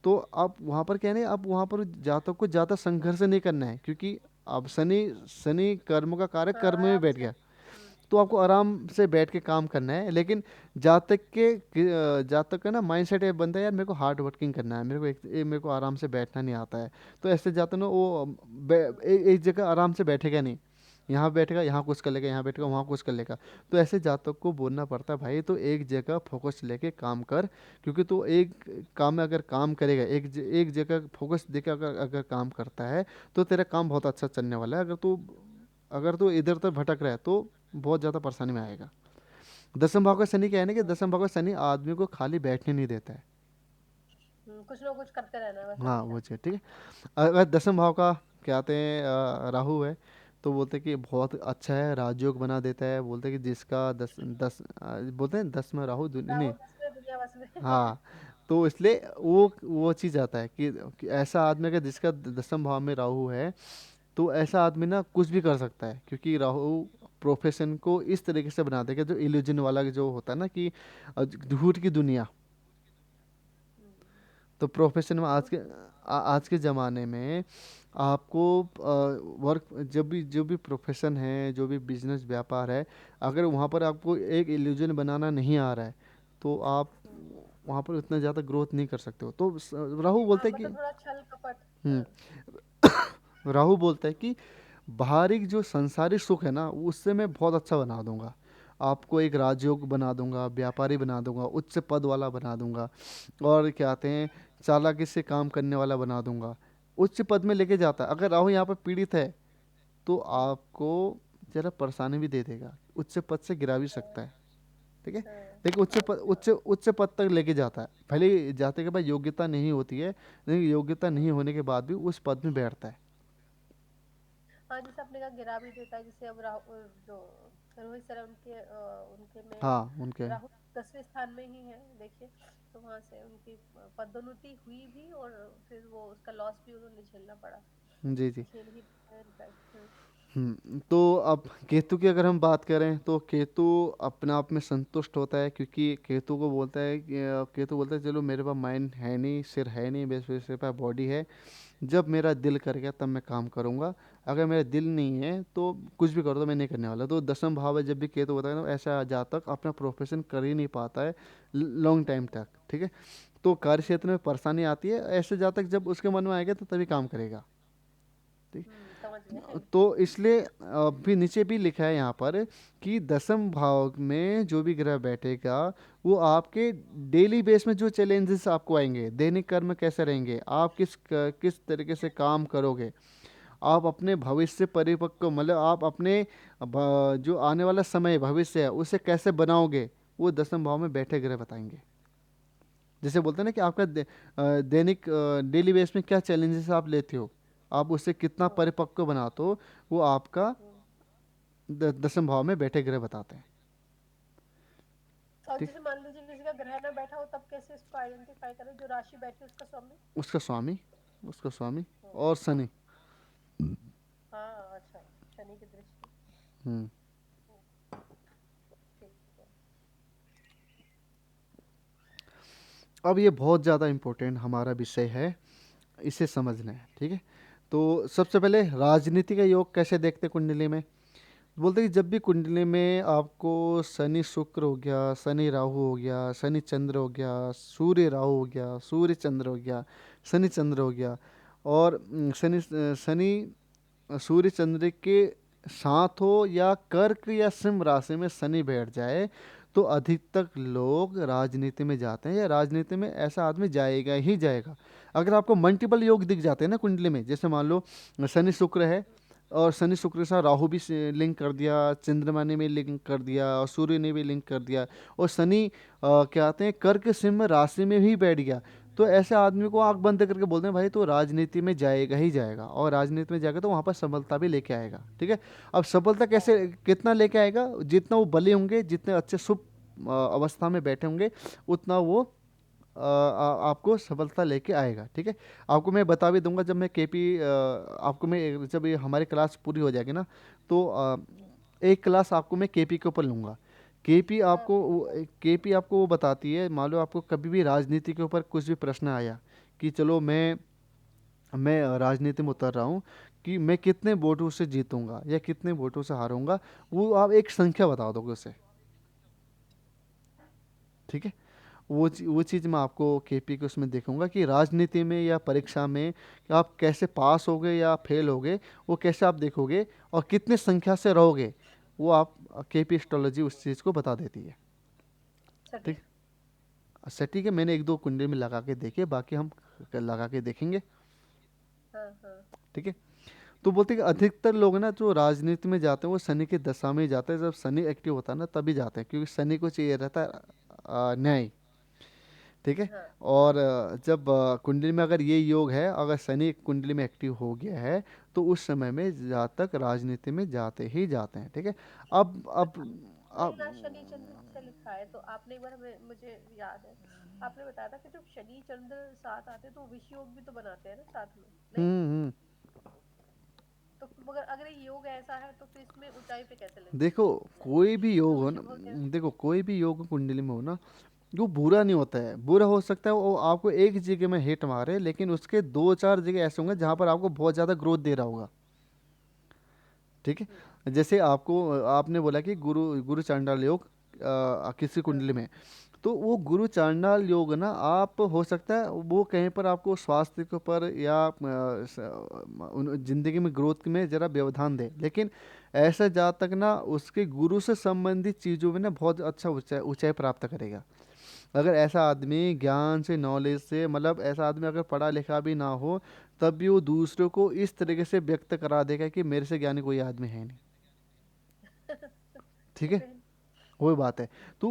तो आप वहाँ पर क्या नहीं, आप वहाँ पर जातक को ज़्यादा संघर्ष नहीं करना है, क्योंकि अब शनि शनि कर्म का कार्य हाँ, कर्म में आराम बैठ से। गया, हुँ, तो आपको आराम से बैठ के काम करना है। लेकिन जातक का ना माइंड सेट ये बनता है, यार मेरे को हार्ड वर्किंग करना है, मेरे को आराम से बैठना नहीं आता है। तो ऐसे जातक ना वो एक जगह आराम से बैठेगा नहीं, यहाँ बैठेगा, यहाँ कुछ कर लेगा, यहाँ बैठेगा, वहाँ कुछ कर लेगा। तो ऐसे जातक को बोलना पड़ता है, भाई तो एक जगह फोकस लेके काम कर, क्योंकि तो एक काम में अगर काम करेगा, एक जगह फोकस देके अगर अगर काम करता है, तो तेरा काम बहुत अच्छा चलने वाला है। अगर तू इधर उधर भटक रहा है, तो बहुत ज़्यादा परेशानी में आएगा। दसम भाव का शनि क्या है ना, कि हुँ, दसम भाव का शनि आदमी को खाली बैठने नहीं देता है। हुँ, कुछ ना कुछ करते रहना है बस, हाँ, हमेशा। वो चीज़ ठीक है। अगर दसम भाव का क्या कहते हैं राहु है, तो बोलते हैं कि बहुत अच्छा है, राजयोग बना देता है, बोलते हैं कि जिसका बोलते हैं 10 में राहु राहु नहीं। 10वें दुनिया बस में। हाँ, तो इसलिए वो चीज़ आता है कि ऐसा आदमी अगर जिसका दसम भाव में राहु है, तो ऐसा आदमी ना कुछ भी कर सकता है, क्योंकि राहु प्रोफेशन को इस तरीके से बना देगा, जो इल्यूजन वाला जो होता है ना, कि झूठ की दुनिया। हुँ, तो प्रोफेशन में तो आज के ज़माने में आपको वर्क जो भी प्रोफेशन है, जो भी बिजनेस व्यापार है, अगर वहाँ पर आपको एक इल्यूजन बनाना नहीं आ रहा है, तो आप हुँ, वहाँ पर उतना ज़्यादा ग्रोथ नहीं कर सकते हो। तो राहु हाँ, बोलते हैं कि मतलब थोड़ा छल कपट। हाँ, हम्म, राहु बोलता है कि बाहरी जो संसारिक सुख है ना, उससे मैं बहुत अच्छा बना दूंगा, आपको एक राजयोग बना दूंगा, व्यापारी बना दूंगा, उच्च पद वाला बना दूंगा, और क्या कहते हैं चालाकी से काम करने वाला बना दूंगा, उच्च पद में लेके जाता है। अगर राहु यहाँ पर पीड़ित है, तो हुँ, आपको जरा परेशानी भी दे देगा, उच्च पद से गिरा भी हाँ, सकता है, ठीक है। हाँ, लेकिन समझ रही हूँ। उच्च पद तक लेके जाता है, भले ही जाते के बाद योग्यता नहीं होती है, लेकिन योग्यता नहीं होने के बाद भी उस पद में बैठता है। हाँ, जैसे आपने कहा गिरा भी देता है, जैसे अब जो रोहित शर्मा उनके में हाँ, उनके राहु 10वें स्थान में ही है, देखिए। तो वहाँ से उनकी पदोन्नति हुई भी, और फिर वो उसका लॉस भी उन्होंने झेलना पड़ा। जी, जी। खेल ही बैठ। हाँ। तो अब केतु की अगर हम बात करें तो केतु अपने आप में संतुष्ट होता है, क्योंकि केतु को बोलता है कि केतु बोलता है चलो मेरे पास माइंड है नहीं, सिर है नहीं, बस मेरे पास बॉडी है। जब मेरा दिल कर गया तब मैं काम करूँगा। अगर मेरा दिल नहीं है तो कुछ भी करो तो मैं नहीं करने वाला। तो दसम भाव में जब भी केतु होता है ना, ऐसा जातक अपना प्रोफेशन कर ही नहीं पाता है लॉन्ग टाइम तक। ठीक है। तो कार्य क्षेत्र में परेशानी आती है। ऐसे जातक जब उसके मन में आएगा तो तभी काम करेगा। ठीक। समझ गए। तो इसलिए भी नीचे भी लिखा है यहाँ पर कि दसम भाव में जो भी ग्रह बैठेगा वो आपके डेली बेस में जो चैलेंजेस आपको आएंगे, दैनिक कर्म कैसे रहेंगे, आप किस तरीके से काम करोगे, आप अपने भविष्य परिपक्व मतलब आप अपने जो आने वाला समय भविष्य है उसे कैसे बनाओगे, वो दसम भाव में बैठे ग्रह बताएंगे। जैसे बोलते हैं ना कि आपका दैनिक डेली बेस में क्या चैलेंजेस आप लेते हो, आप उससे कितना हम्म, परिपक्व बनाते हो, वो आपका हम्म। दसम भाव में बैठे ग्रह बताते हैं। और ठीक। जैसे मान लीजिए किसी का ग्रह ना बैठा हो, तब कैसे इसको आइडेंटिफाई करें जो राशि बैठी है उसका स्वामी? उसका स्वामी, उसका स्वामी हम्म, और शनि। हाँ अच्छा, शनि की दृष्टि। हम्म। हम्म, ठीक है। अब ये बहुत ज़्यादा इम्पोर्टेंट हमारा विषय है, इसे समझना है। ठीक है। तो सबसे पहले राजनीति का योग कैसे देखते हैं कुंडली में। बोलते हैं कि जब भी कुंडली में आपको शनि शुक्र हो गया, शनि राहु हो गया, शनि चंद्र हो गया, सूर्य राहु हो गया, सूर्य चंद्र हो गया, शनि चंद्र हो गया, और शनि सूर्य चंद्र के साथ हो, या कर्क या सिंह राशि में शनि बैठ जाए, तो अधिकतर लोग राजनीति में जाते हैं, या राजनीति में ऐसा आदमी जाएगा ही जाएगा। अगर आपको मल्टीपल योग दिख जाते हैं ना कुंडली में, जैसे मान लो शनि शुक्र है, और शनि शुक्र के साथ राहु भी लिंक कर दिया, चंद्रमा ने भी लिंक कर दिया, और सूर्य ने भी लिंक कर दिया, और शनि क्या कहते हैं कर्क सिंह राशि में भी बैठ गया, तो ऐसे आदमी को आंख बंद करके बोलते हैं भाई तो राजनीति में जाएगा ही जाएगा, और राजनीति में जाएगा तो वहाँ पर सफलता भी लेके आएगा। ठीक है। अब सफलता हाँ। कैसे कितना लेके आएगा, जितना वो बले होंगे, जितने अच्छे शुभ अवस्था में बैठे होंगे, उतना वो आपको सफलता लेके आएगा। ठीक है। आपको मैं बता भी दूंगा जब मैं केपी आपको मैं जब ये हमारी क्लास पूरी हो जाएगी ना, तो एक क्लास आपको मैं केपी के ऊपर लूँगा। हाँ बिल्कुल। केपी आपको वो बताती है, मान लो आपको कभी भी राजनीति के ऊपर कुछ भी प्रश्न आया कि चलो मैं राजनीति में उतर रहा हूँ, कि मैं कितने वोटों से जीतूंगा या कितने वोटों से हारूंगा, वो आप एक संख्या बता दोगे उसे। ठीक है। वो चीज़ मैं आपको केपी के उसमें देखूंगा कि राजनीति में या परीक्षा में कि आप कैसे पास होगे या फेल होगे, वो कैसे आप देखोगे, और कितने संख्या से रहोगे, वो आप केपी एस्ट्रोलॉजी उस चीज़ को बता देती है। ठीक। सटीक। सटीक है, मैंने एक दो कुंडली में लगा के देखे, बाकी हम लगा के देखेंगे। हाँ हाँ। ठीक है। तो बोलते हैं कि अधिकतर लोग ना जो राजनीति में जाते हैं वो शनि की दशा में ही जाते हैं, जब शनि एक्टिव होता है ना तभी जाते हैं, क्योंकि शनि को चाहिए रहता है न्याय। ठीक है। हाँ और जब कुंडली में अगर ये योग है, अगर शनि कुंडली में एक्टिव हो गया है, तो उस समय में जातक राजनीति में जाते ही जाते हैं। ठीक है। अब नहीं ना, अब शनि चंद्र से लिखा है तो आपने एक बार मुझे याद है, आपने बताया था कि जब शनि चंद्र साथ आते हैं तो विष योग भी तो बनाते हैं ना साथ में, नहीं? हम्म। तो मगर अगर ये योग ऐसा है तो फिर इसमें ऊंचाई पे कैसे ले देखो जाए? कोई भी योग तो हो ना, शुभ हो गया। देखो कोई भी योग कुंडली में हो ना, वो बुरा नहीं होता है। बुरा हो सकता है वो आपको एक जगह में हिट मारे, लेकिन उसके दो चार जगह ऐसे होंगे जहाँ पर आपको बहुत ज़्यादा ग्रोथ दे रहा होगा। ठीक हम्म, है। जैसे आपको आपने बोला कि गुरु गुरु चांडाल योग किसी हाँ कुंडली में, तो वो गुरु चांडाल योग ना आप हो सकता है वो कहीं पर आपको स्वास्थ्य के ऊपर या जिंदगी में ग्रोथ में जरा व्यवधान दे, लेकिन ऐसा जहाँ तक ना उसके गुरु से संबंधित चीज़ों में ना बहुत अच्छा ऊंचाई ऊंचाई प्राप्त करेगा। अगर ऐसा आदमी ज्ञान से नॉलेज से मतलब ऐसा आदमी अगर पढ़ा लिखा भी ना हो, तब भी वो दूसरों को इस तरीके से व्यक्त करा देगा कि मेरे से ज्ञानी कोई आदमी है नहीं। ठीक है। फिर। वही बात है। तो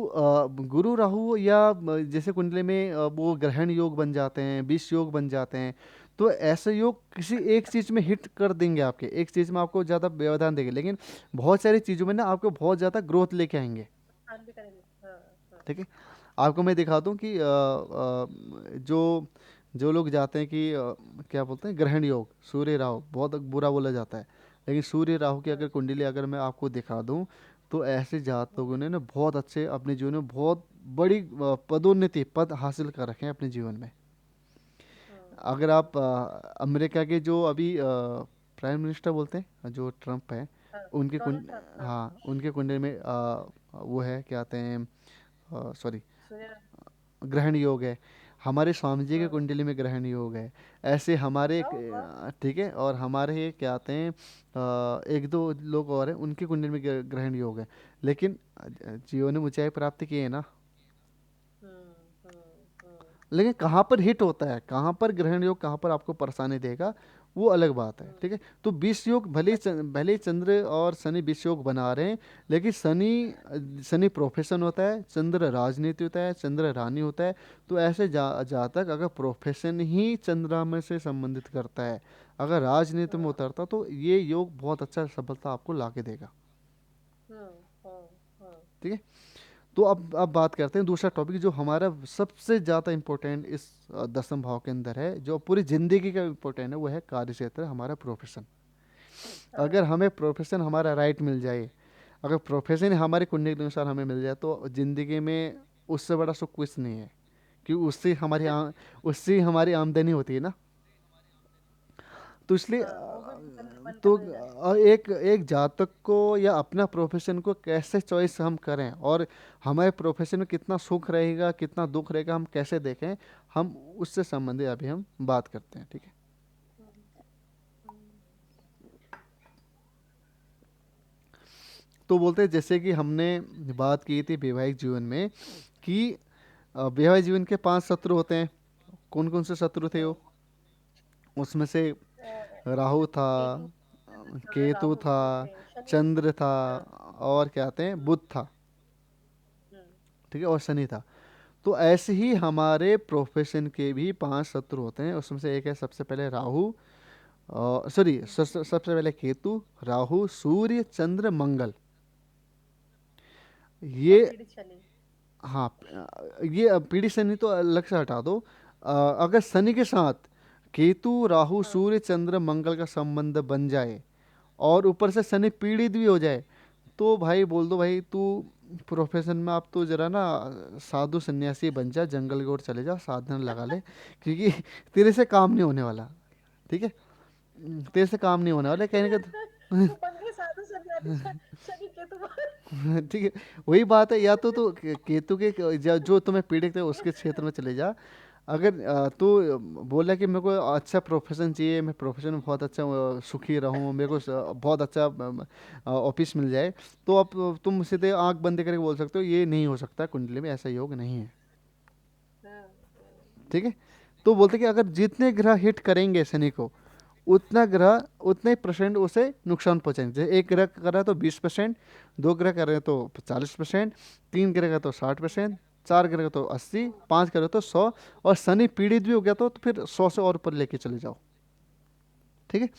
गुरु राहु या जैसे कुंडली में वो ग्रहण योग बन जाते हैं, विष योग बन जाते हैं, तो ऐसे योग किसी एक चीज़ में हिट कर देंगे, आपके एक चीज़ में आपको ज़्यादा व्यवधान देंगे, लेकिन बहुत सारी चीज़ों में ना आपको बहुत ज़्यादा ग्रोथ लेके आएंगे। नुकसान भी करेंगे। हाँ हाँ। ठीक है। आपको मैं दिखाता हूँ कि जो जो लोग जाते हैं कि क्या बोलते हैं, ग्रहण योग, सूर्य राहु बहुत बुरा बोला जाता है, लेकिन सूर्य राहु की हाँ, अगर कुंडली अगर मैं आपको दिखा दूं, तो ऐसे जातकों ने ना बहुत अच्छे अपने जीवन में बहुत बड़ी पदोन्नति पद हासिल कर रखे हैं अपने जीवन में। हाँ, अगर आप अमेरिका के जो अभी प्राइम मिनिस्टर बोलते हैं जो ट्रम्प है, हाँ, उनके कुंड, डोनाल्ड ट्रम्प, हाँ, हाँ उनके कुंडली में वो है क्या कहते हैं, सॉरी, सूर्य, ग्रहण योग है। हमारे स्वामी जी के हाँ, कुंडली में ग्रहण योग है। ऐसे हमारे ओह वाह, ठीक है, और हमारे क्या आते हैं एक दो लोग और हैं उनके कुंडली में ग्रहण योग है। लेकिन जीवन में ऊंचाई प्राप्त किए हैं ना, हम्म, हम्म, लेकिन कहाँ पर हिट होता है, कहाँ पर ग्रहण योग कहाँ पर आपको परेशानी देगा, वो अलग बात है, हम्म, ठीक है। तो 20 योग भले ही अच्छा, भले ही चंद्र और शनि 20 योग बना रहे हैं, लेकिन शनि प्रोफेशन होता है, चंद्र राजनीति होता है, चंद्र रानी होता है। तो ऐसे जातक अगर प्रोफेशन ही चंद्रमा में से संबंधित करता है, अगर राजनीति में हाँ, उतरता, तो ये योग बहुत अच्छा सफलता आपको ला के देगा, हाँ, हाँ, हाँ, ठीक है। तो अब बात करते हैं दूसरा टॉपिक जो हमारा सबसे ज़्यादा इम्पोर्टेंट इस 10वें भाव के अंदर है, जो पूरी ज़िंदगी का इम्पोर्टेंट है, वो है कार्य क्षेत्र, हमारा प्रोफेशन। अगर हाँ, हमें प्रोफेशन हमारा राइट मिल जाए, अगर प्रोफेशन हमारी कुंडली के अनुसार हमें मिल जाए, तो ज़िंदगी में उससे बड़ा सुख कुछ नहीं है, क्योंकि उससे हमारी आमदनी होती है ना। तो इसलिए हाँ, वो भी मन का तो मिल जाए। एक एक जातक को या अपना प्रोफेशन को कैसे चॉइस हम करें, और हमारे प्रोफेशन में कितना सुख रहेगा कितना दुख रहेगा, हम कैसे देखें, हम उससे संबंधित अभी हम बात करते हैं, ठीक है। हम्म, हम्म, तो बोलते हैं जैसे कि हमने बात की थी वैवाहिक जीवन में कि वैवाहिक जीवन के 5 शत्रु होते हैं। कौन कौन से शत्रु थे वो? हम्म, उसमें से अ, राहु था, केतु, हाँ, केतु राहु, था, ओके, शनि, चंद्र था, हाँ, और क्या कहते हैं, बुध था, हम्म, ठीक है, और शनि था। तो ऐसे ही हमारे प्रोफेशन के भी 5 शत्रु होते हैं। उसमें से एक है सबसे पहले राहु, सॉरी, हम्म, सबसे पहले केतु, राहु, सूर्य, चंद्र, मंगल। और ये, पीड़ित शनि। हाँ, ये पीढ़ी शनि तो अलग से हटा दो। अगर शनि के साथ केतु, राहु, हाँ, सूर्य, चंद्र, मंगल का संबंध बन जाए, और ऊपर से शनि पीड़ित भी हो जाए, तो भाई बोल दो भाई तू प्रोफेशन में, आप तो जरा ना साधु सन्यासी बन जा, जंगल की ओर चले जा, साधना लगा ले, क्योंकि तेरे से काम नहीं होने वाला, ठीक है। तेरे से काम नहीं होने वाला कहने का। वो बन गए साधु सन्यासी, शनि केतु। ठीक है, वही बात है, या तो केतु के जो तुम्हें पीड़ित है उसके क्षेत्र में चले जा। अगर तू बोला कि मेरे को अच्छा प्रोफेशन चाहिए, मैं प्रोफेशन में बहुत अच्छा सुखी रहूँ, मेरे को बहुत अच्छा ऑफिस मिल जाए, तो अब तुम सीधे आंख बंद करके बोल सकते हो ये नहीं हो सकता, कुंडली में ऐसा योग नहीं है, हाँ, ठीक है। तो बोलते कि अगर जितने ग्रह हिट करेंगे शनि को, उतना ग्रह उतने परसेंट उसे नुकसान पहुंचाएंगे। जैसे एक ग्रह कर रहा है तो 20%, दो ग्रह कर रहे हैं तो 40%, तीन ग्रह का तो 60%, चार ग्रह का तो 80, पाँच ग्रह तो 100, और शनि पीड़ित भी हो गया तो फिर 100 से और ऊपर लेके चले जाओ, ठीक है।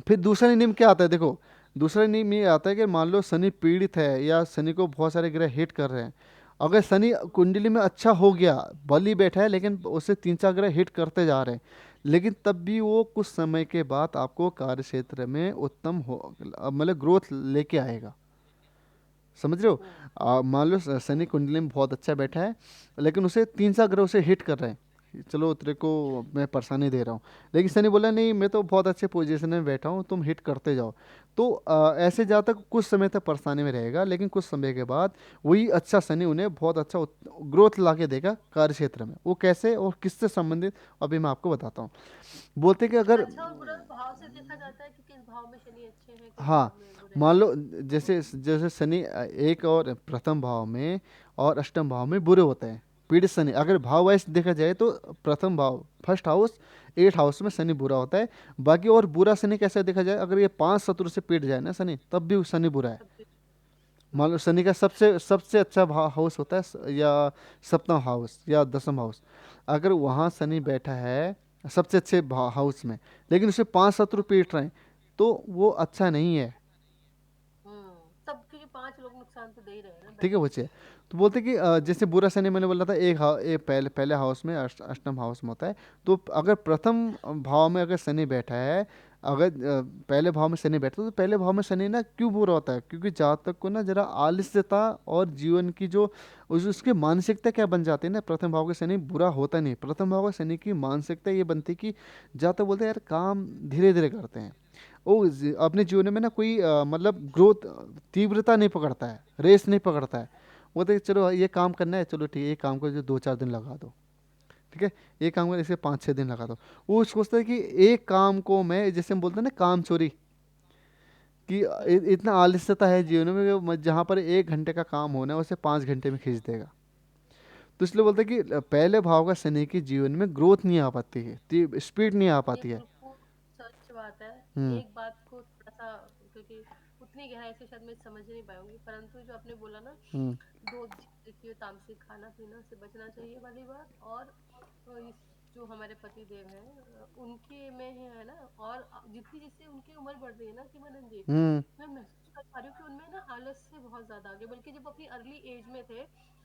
फिर दूसरा नियम क्या आता है, देखो, दूसरा नियम ये आता है कि मान लो शनि पीड़ित है या शनि को बहुत सारे ग्रह हिट कर रहे हैं, अगर शनि कुंडली में अच्छा हो गया, बली बैठा है, लेकिन उससे तीन चार ग्रह हिट करते जा रहे हैं, लेकिन तब भी वो कुछ समय के बाद आपको कार्य क्षेत्र में उत्तम हो, मतलब ग्रोथ लेके आएगा, समझ रहे हो। हम्म, मान लो शनि कुंडली में बहुत अच्छा बैठा है, लेकिन उसे तीन चार ग्रह उसे हिट कर रहे हैं, चलो तेरे को मैं परेशानी दे रहा हूँ, लेकिन शनि बोला नहीं मैं तो बहुत अच्छे पोजीशन में बैठा हूँ, तुम हिट करते जाओ। तो ऐसे जहाँ तक कुछ समय तक परेशानी में रहेगा, लेकिन कुछ समय के बाद वही अच्छा शनि उन्हें बहुत अच्छा ग्रोथ ला के देगा कार्य क्षेत्र में। वो कैसे और किससे संबंधित, अभी मैं आपको बताता हूँ। बोलते कि अगर, अच्छा और बुरा भाव से देखा जाता है कि किस भाव में शनि अच्छे हैं, किस हाँ, भाव में बुरे मान हैं। लो जैसे जैसे शनि एक और प्रथम भाव में और अष्टम भाव में बुरे होते हैं, पीड़ित शनि, अगर भाव वाइज देखा जाए तो प्रथम भाव फर्स्ट हाउस, 8 हाउस में शनि बुरा होता है। बाकी और बुरा शनि कैसे देखा जाए, अगर ये 5 शत्रु से पीट जाए ना शनि, तब भी शनि बुरा है। तब भी, मान लो शनि का सबसे सबसे अच्छा हाउस होता है या सप्तम हाउस या 10वां हाउस, अगर वहाँ शनि बैठा है सबसे अच्छे हाउस में, लेकिन उसे 5 शत्रु पीट रहे हैं, तो वो अच्छा नहीं है। सब क्योंकि 5 लोग नुकसान तो दे ही रहे हैं ना ठीक है, बैठे बच्चे। तो बोलते कि जैसे बुरा शनि मैंने बोला था, पहले पहले हाउस में, अष्टम हाउस में होता है। तो अगर प्रथम भाव में अगर शनि बैठा है, अगर पहले भाव में शनि बैठा है, तो पहले भाव में शनि ना क्यों बुरा होता है? क्योंकि जातक को ना जरा आलस्यता और जीवन की जो उसकी मानसिकता क्या बन जाती है ना, प्रथम भाव का शनि बुरा होता नहीं। प्रथम भाव का शनि की मानसिकता ये बनती है कि जातक बोलते हैं यार काम धीरे धीरे करते हैं, वो अपने जीवन में ना कोई मतलब ग्रोथ, तीव्रता नहीं पकड़ता है, रेस नहीं पकड़ता है। वो तो चलो ये काम करना है, चलो ठीक है, ये काम को जो 2-4 दिन लगा दो, ठीक है, ये काम को इसे 5-6 दिन लगा दो। वो सोचता है कि एक काम को मैं, जैसे हम बोलते हैं ना काम चोरी, कि हम्म। इतना आलस्यता है जीवन में कि जहाँ पर 1 घंटे का काम होना है उसे 5 घंटे में खींच देगा। तो इसलिए बोलते हैं कि पहले भाव का शनि के जीवन में ग्रोथ नहीं आ पाती है, स्पीड नहीं आ ये पाती है। बिल्कुल सच बात है। हम्म। एक बात को थोड़ा सा, क्योंकि उतनी गहराई से शायद मैं समझ नहीं पाऊंगी, परंतु जो आपने बोला ना, हम्म। दो देखिए तामसिक खाना पीना से बचना चाहिए वाली बात, और इस जो हमारे पति देव हैं उनके में है ना, और जितनी जिससे उनकी उम्र बढ़ रही है ना सिमरन जी, हम्म। मैं महसूस कर पा रही हूँ कि उनमें ना आलस से बहुत ज्यादा आगे, बल्कि जब अपनी अर्ली एज में थे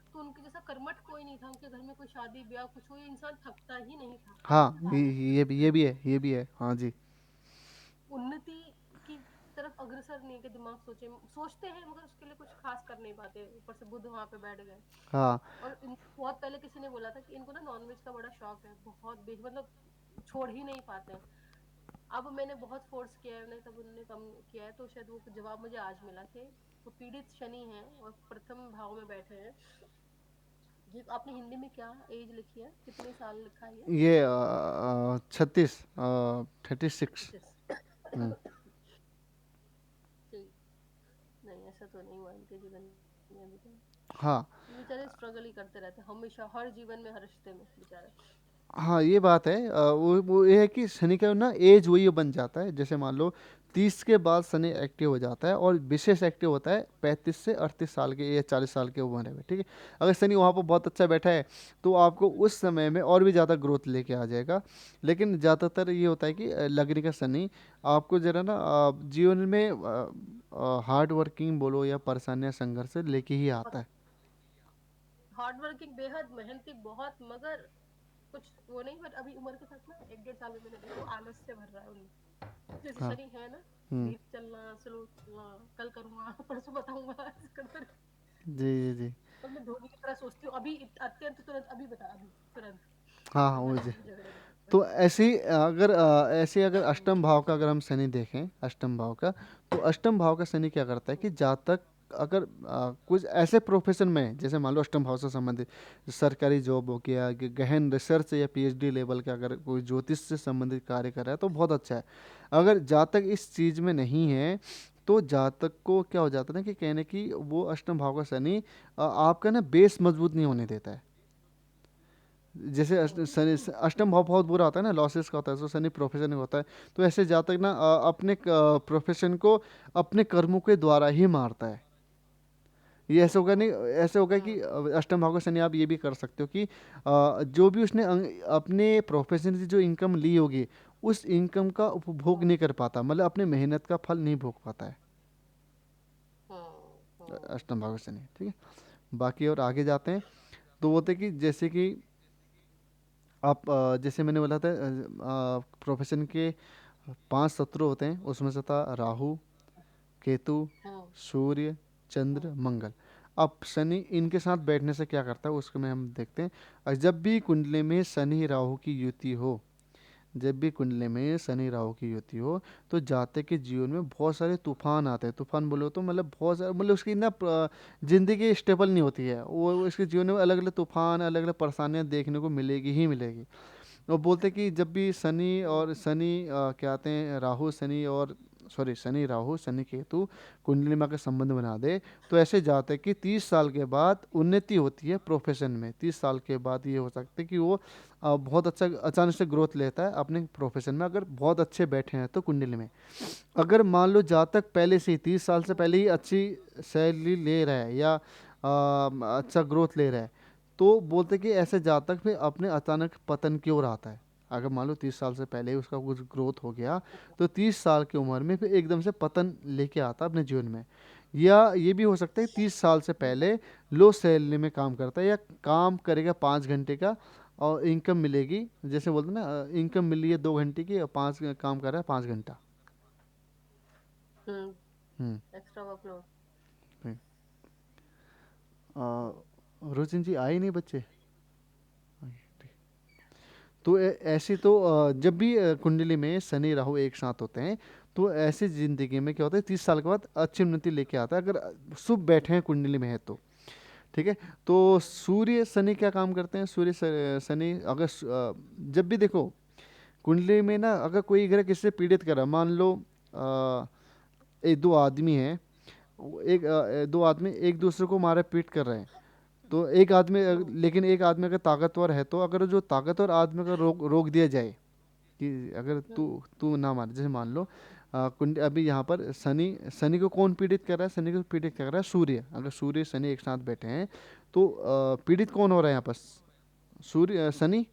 तो उनके जैसा कर्मठ कोई नहीं था, उनके घर में कोई शादी ब्याह कुछ हो, ये इंसान थकता ही नहीं था आज हाँ, भी भारत में। ये भी है, ये भी है, हाँ जी। उन्नति की तरफ अग्रसर नहीं के दिमाग सोचते हैं मगर उसके लिए कुछ खास कर नहीं पाते, ऊपर से बुध वहां पे बैठ गए। हाँ। और बहुत पहले किसी ने बोला था कि इनको ना नॉनवेज का बड़ा शौक है, बहुत मतलब छोड़ ही नहीं पाते हैं। अब मैंने बहुत फोर्स किया है उन्हें, तब उन्होंने कम किया है, तो शायद वो जवाब मुझे आज मिला कि वो पीड़ित शनि है और प्रथम भाव में बैठे हैं। ये आपने हिंदी में क्या एज लिखी है, कितने साल लिखा है ये? ये 36, 36। 36। हम्म। ठीक। नहीं ऐसा तो नहीं हुआ इनके जीवन में अभी तक। हाँ। ये बेचारे स्ट्रगल ही करते रहते हैं हमेशा, हर जीवन में हर रिश्ते में बेचारे। हाँ, ये बात है। वो ये है कि शनि का ना एज वही बन जाता है, जैसे मान लो 30 के बाद शनि एक्टिव हो जाता है, और विशेष एक्टिव होता है 35 से 38 साल के या 40 साल के उम्र में, ठीक है। अगर शनि वहाँ पर बहुत अच्छा बैठा है, तो आपको उस समय में और भी ज़्यादा ग्रोथ लेके आ जाएगा। लेकिन ज़्यादातर ये होता है कि लग्न का शनि आपको जरा ना जीवन में हार्ड वर्किंग बोलो या परेशानियाँ संघर्ष लेके ही आता बहुत है। हार्ड वर्किंग, बेहद मेहनती बहुत, मगर कुछ वो नहीं, बट अभी उम्र के साथ ना 1-1.5 साल में मैंने देखा वो आलस से भर रहा है उन्हें। जैसे हाँ। शनि है ना, हम्म। धीरे चलना, स्लो चलना, कल करूंगा परसों बताऊंगा ऐसे करते रहे। जी जी जी। और मैं धोनी की तरह सोचती हूँ अभी, अत्यंत तुरंत, अभी बता, अभी तुरंत। हाँ हाँ, फिर वो घर जी। आके झगड़े में। तो ऐसे अगर अष्टम हम्म। भाव का अगर हम शनि देखें, अष्टम भाव का, तो अष्टम भाव का शनि क्या करता है कि जातक अगर कुछ ऐसे प्रोफेशन में, जैसे मान लो अष्टम भाव से संबंधित सरकारी जॉब हो गया, कि गहन रिसर्च या पीएचडी लेवल का अगर कोई ज्योतिष से संबंधित कार्य कर रहा है, तो बहुत अच्छा है। अगर जातक इस चीज़ में नहीं है, तो जातक को क्या हो जाता है ना, कि कहने की वो अष्टम भाव का शनि आपका ना बेस मजबूत नहीं होने देता है। जैसे शनि हम्म। अष्टम भाव बहुत बुरा होता है ना, लॉसेस का होता है, तो शनि प्रोफेशन में होता है। तो ऐसे जातक ना अपने प्रोफेशन को अपने कर्मों के द्वारा ही मारता है। ये ऐसे होगा नहीं, ऐसे होगा कि हम्म। अष्टम भाव का शनि आप ये भी कर सकते हो कि जो भी उसने अपने प्रोफेशन से जो इनकम ली होगी, उस इनकम का उपभोग हम्म। नहीं कर पाता, मतलब अपने मेहनत का फल नहीं भोग पाता है। हम्म। अष्टम भाव का शनि, ठीक है। बाकी और आगे जाते हैं। तो बोलते हैं कि जैसे कि आप जैसे मैंने बोला था, प्रोफेशन के 5 शत्रु होते हैं, उसमें से था राहु, केतु, हम्म। सूर्य, चंद्र, हम्म। मंगल। अब शनि इनके साथ बैठने से क्या करता है उसको में हम देखते हैं। जब भी कुंडली में शनि राहु की युति हो, जब भी कुंडली में शनि राहु की युति हो, तो जातक के जीवन में बहुत सारे तूफान आते हैं। तूफान बोलो तो मतलब बहुत सारे, मतलब उसकी ना जिंदगी स्टेबल नहीं होती है, वो इसके जीवन में अलग अलग तूफान, अलग अलग परेशानियां देखने को मिलेगी ही मिलेगी। वो बोलते कि जब भी हम्म। क्या आते हैं, राहु शनि और सॉरी शनि राहु शनि केतु कुंडली में अगर संबंध बना दे, तो ऐसे जाते हैं कि 30 साल के बाद उन्नति होती है प्रोफेशन में। 30 साल के बाद ये हो सकता है कि वो बहुत अच्छा अचानक से ग्रोथ लेता है अपने प्रोफेशन में, अगर बहुत अच्छे बैठे हैं तो कुंडली में। अगर मान लो जातक पहले से ही 30 साल से पहले ही अच्छी सैलरी ले रहा है, या अच्छा ग्रोथ ले रहा है, तो बोलते कि ऐसे जातक में अपने अचानक पतन क्यों आता है। अगर मान लो 30 साल से पहले ही उसका कुछ ग्रोथ हो गया, तो 30 साल की उम्र में फिर एकदम से पतन लेके आता है अपने जीवन में। या ये भी हो सकता है 30 साल से पहले लो सैलरी में काम करता है, या काम करेगा 5 घंटे का और इनकम मिलेगी, जैसे बोलते हैं ना इनकम मिली है 2 घंटे की और पाँच काम कर रहा है 5 घंटा। हम्म। हम्म। Extra workload. ठीक। रोजिन जी आए नहीं बच्चे। तो ऐसी तो जब भी कुंडली में शनि राहु एक साथ होते हैं तो ऐसी जिंदगी में क्या होता है 30 साल के बाद अच्छी उन्नति लेके आता है, अगर शुभ बैठे हैं कुंडली में है तो। ठीक है। तो सूर्य शनि क्या काम करते हैं, सूर्य शनि अगर जब भी देखो कुंडली में ना, अगर कोई ग्रह किससे पीड़ित कर रहा है, मान लो एक दो आदमी हैं, दो आदमी एक दूसरे को मारे पीट कर रहे हैं, तो एक आदमी हम्म। लेकिन एक आदमी अगर ताकतवर है, तो अगर जो ताकतवर आदमी का रोक रोक दिया जाए कि अगर तू हम्म। तू ना मार, जैसे मान लो कुंड अभी यहाँ पर शनि, शनि को कौन पीड़ित कर रहा है, शनि को पीड़ित कर रहा है सूर्य। अगर सूर्य शनि एक साथ बैठे हैं तो पीड़ित कौन हो रहा है यहाँ पर, सूर्य शनि।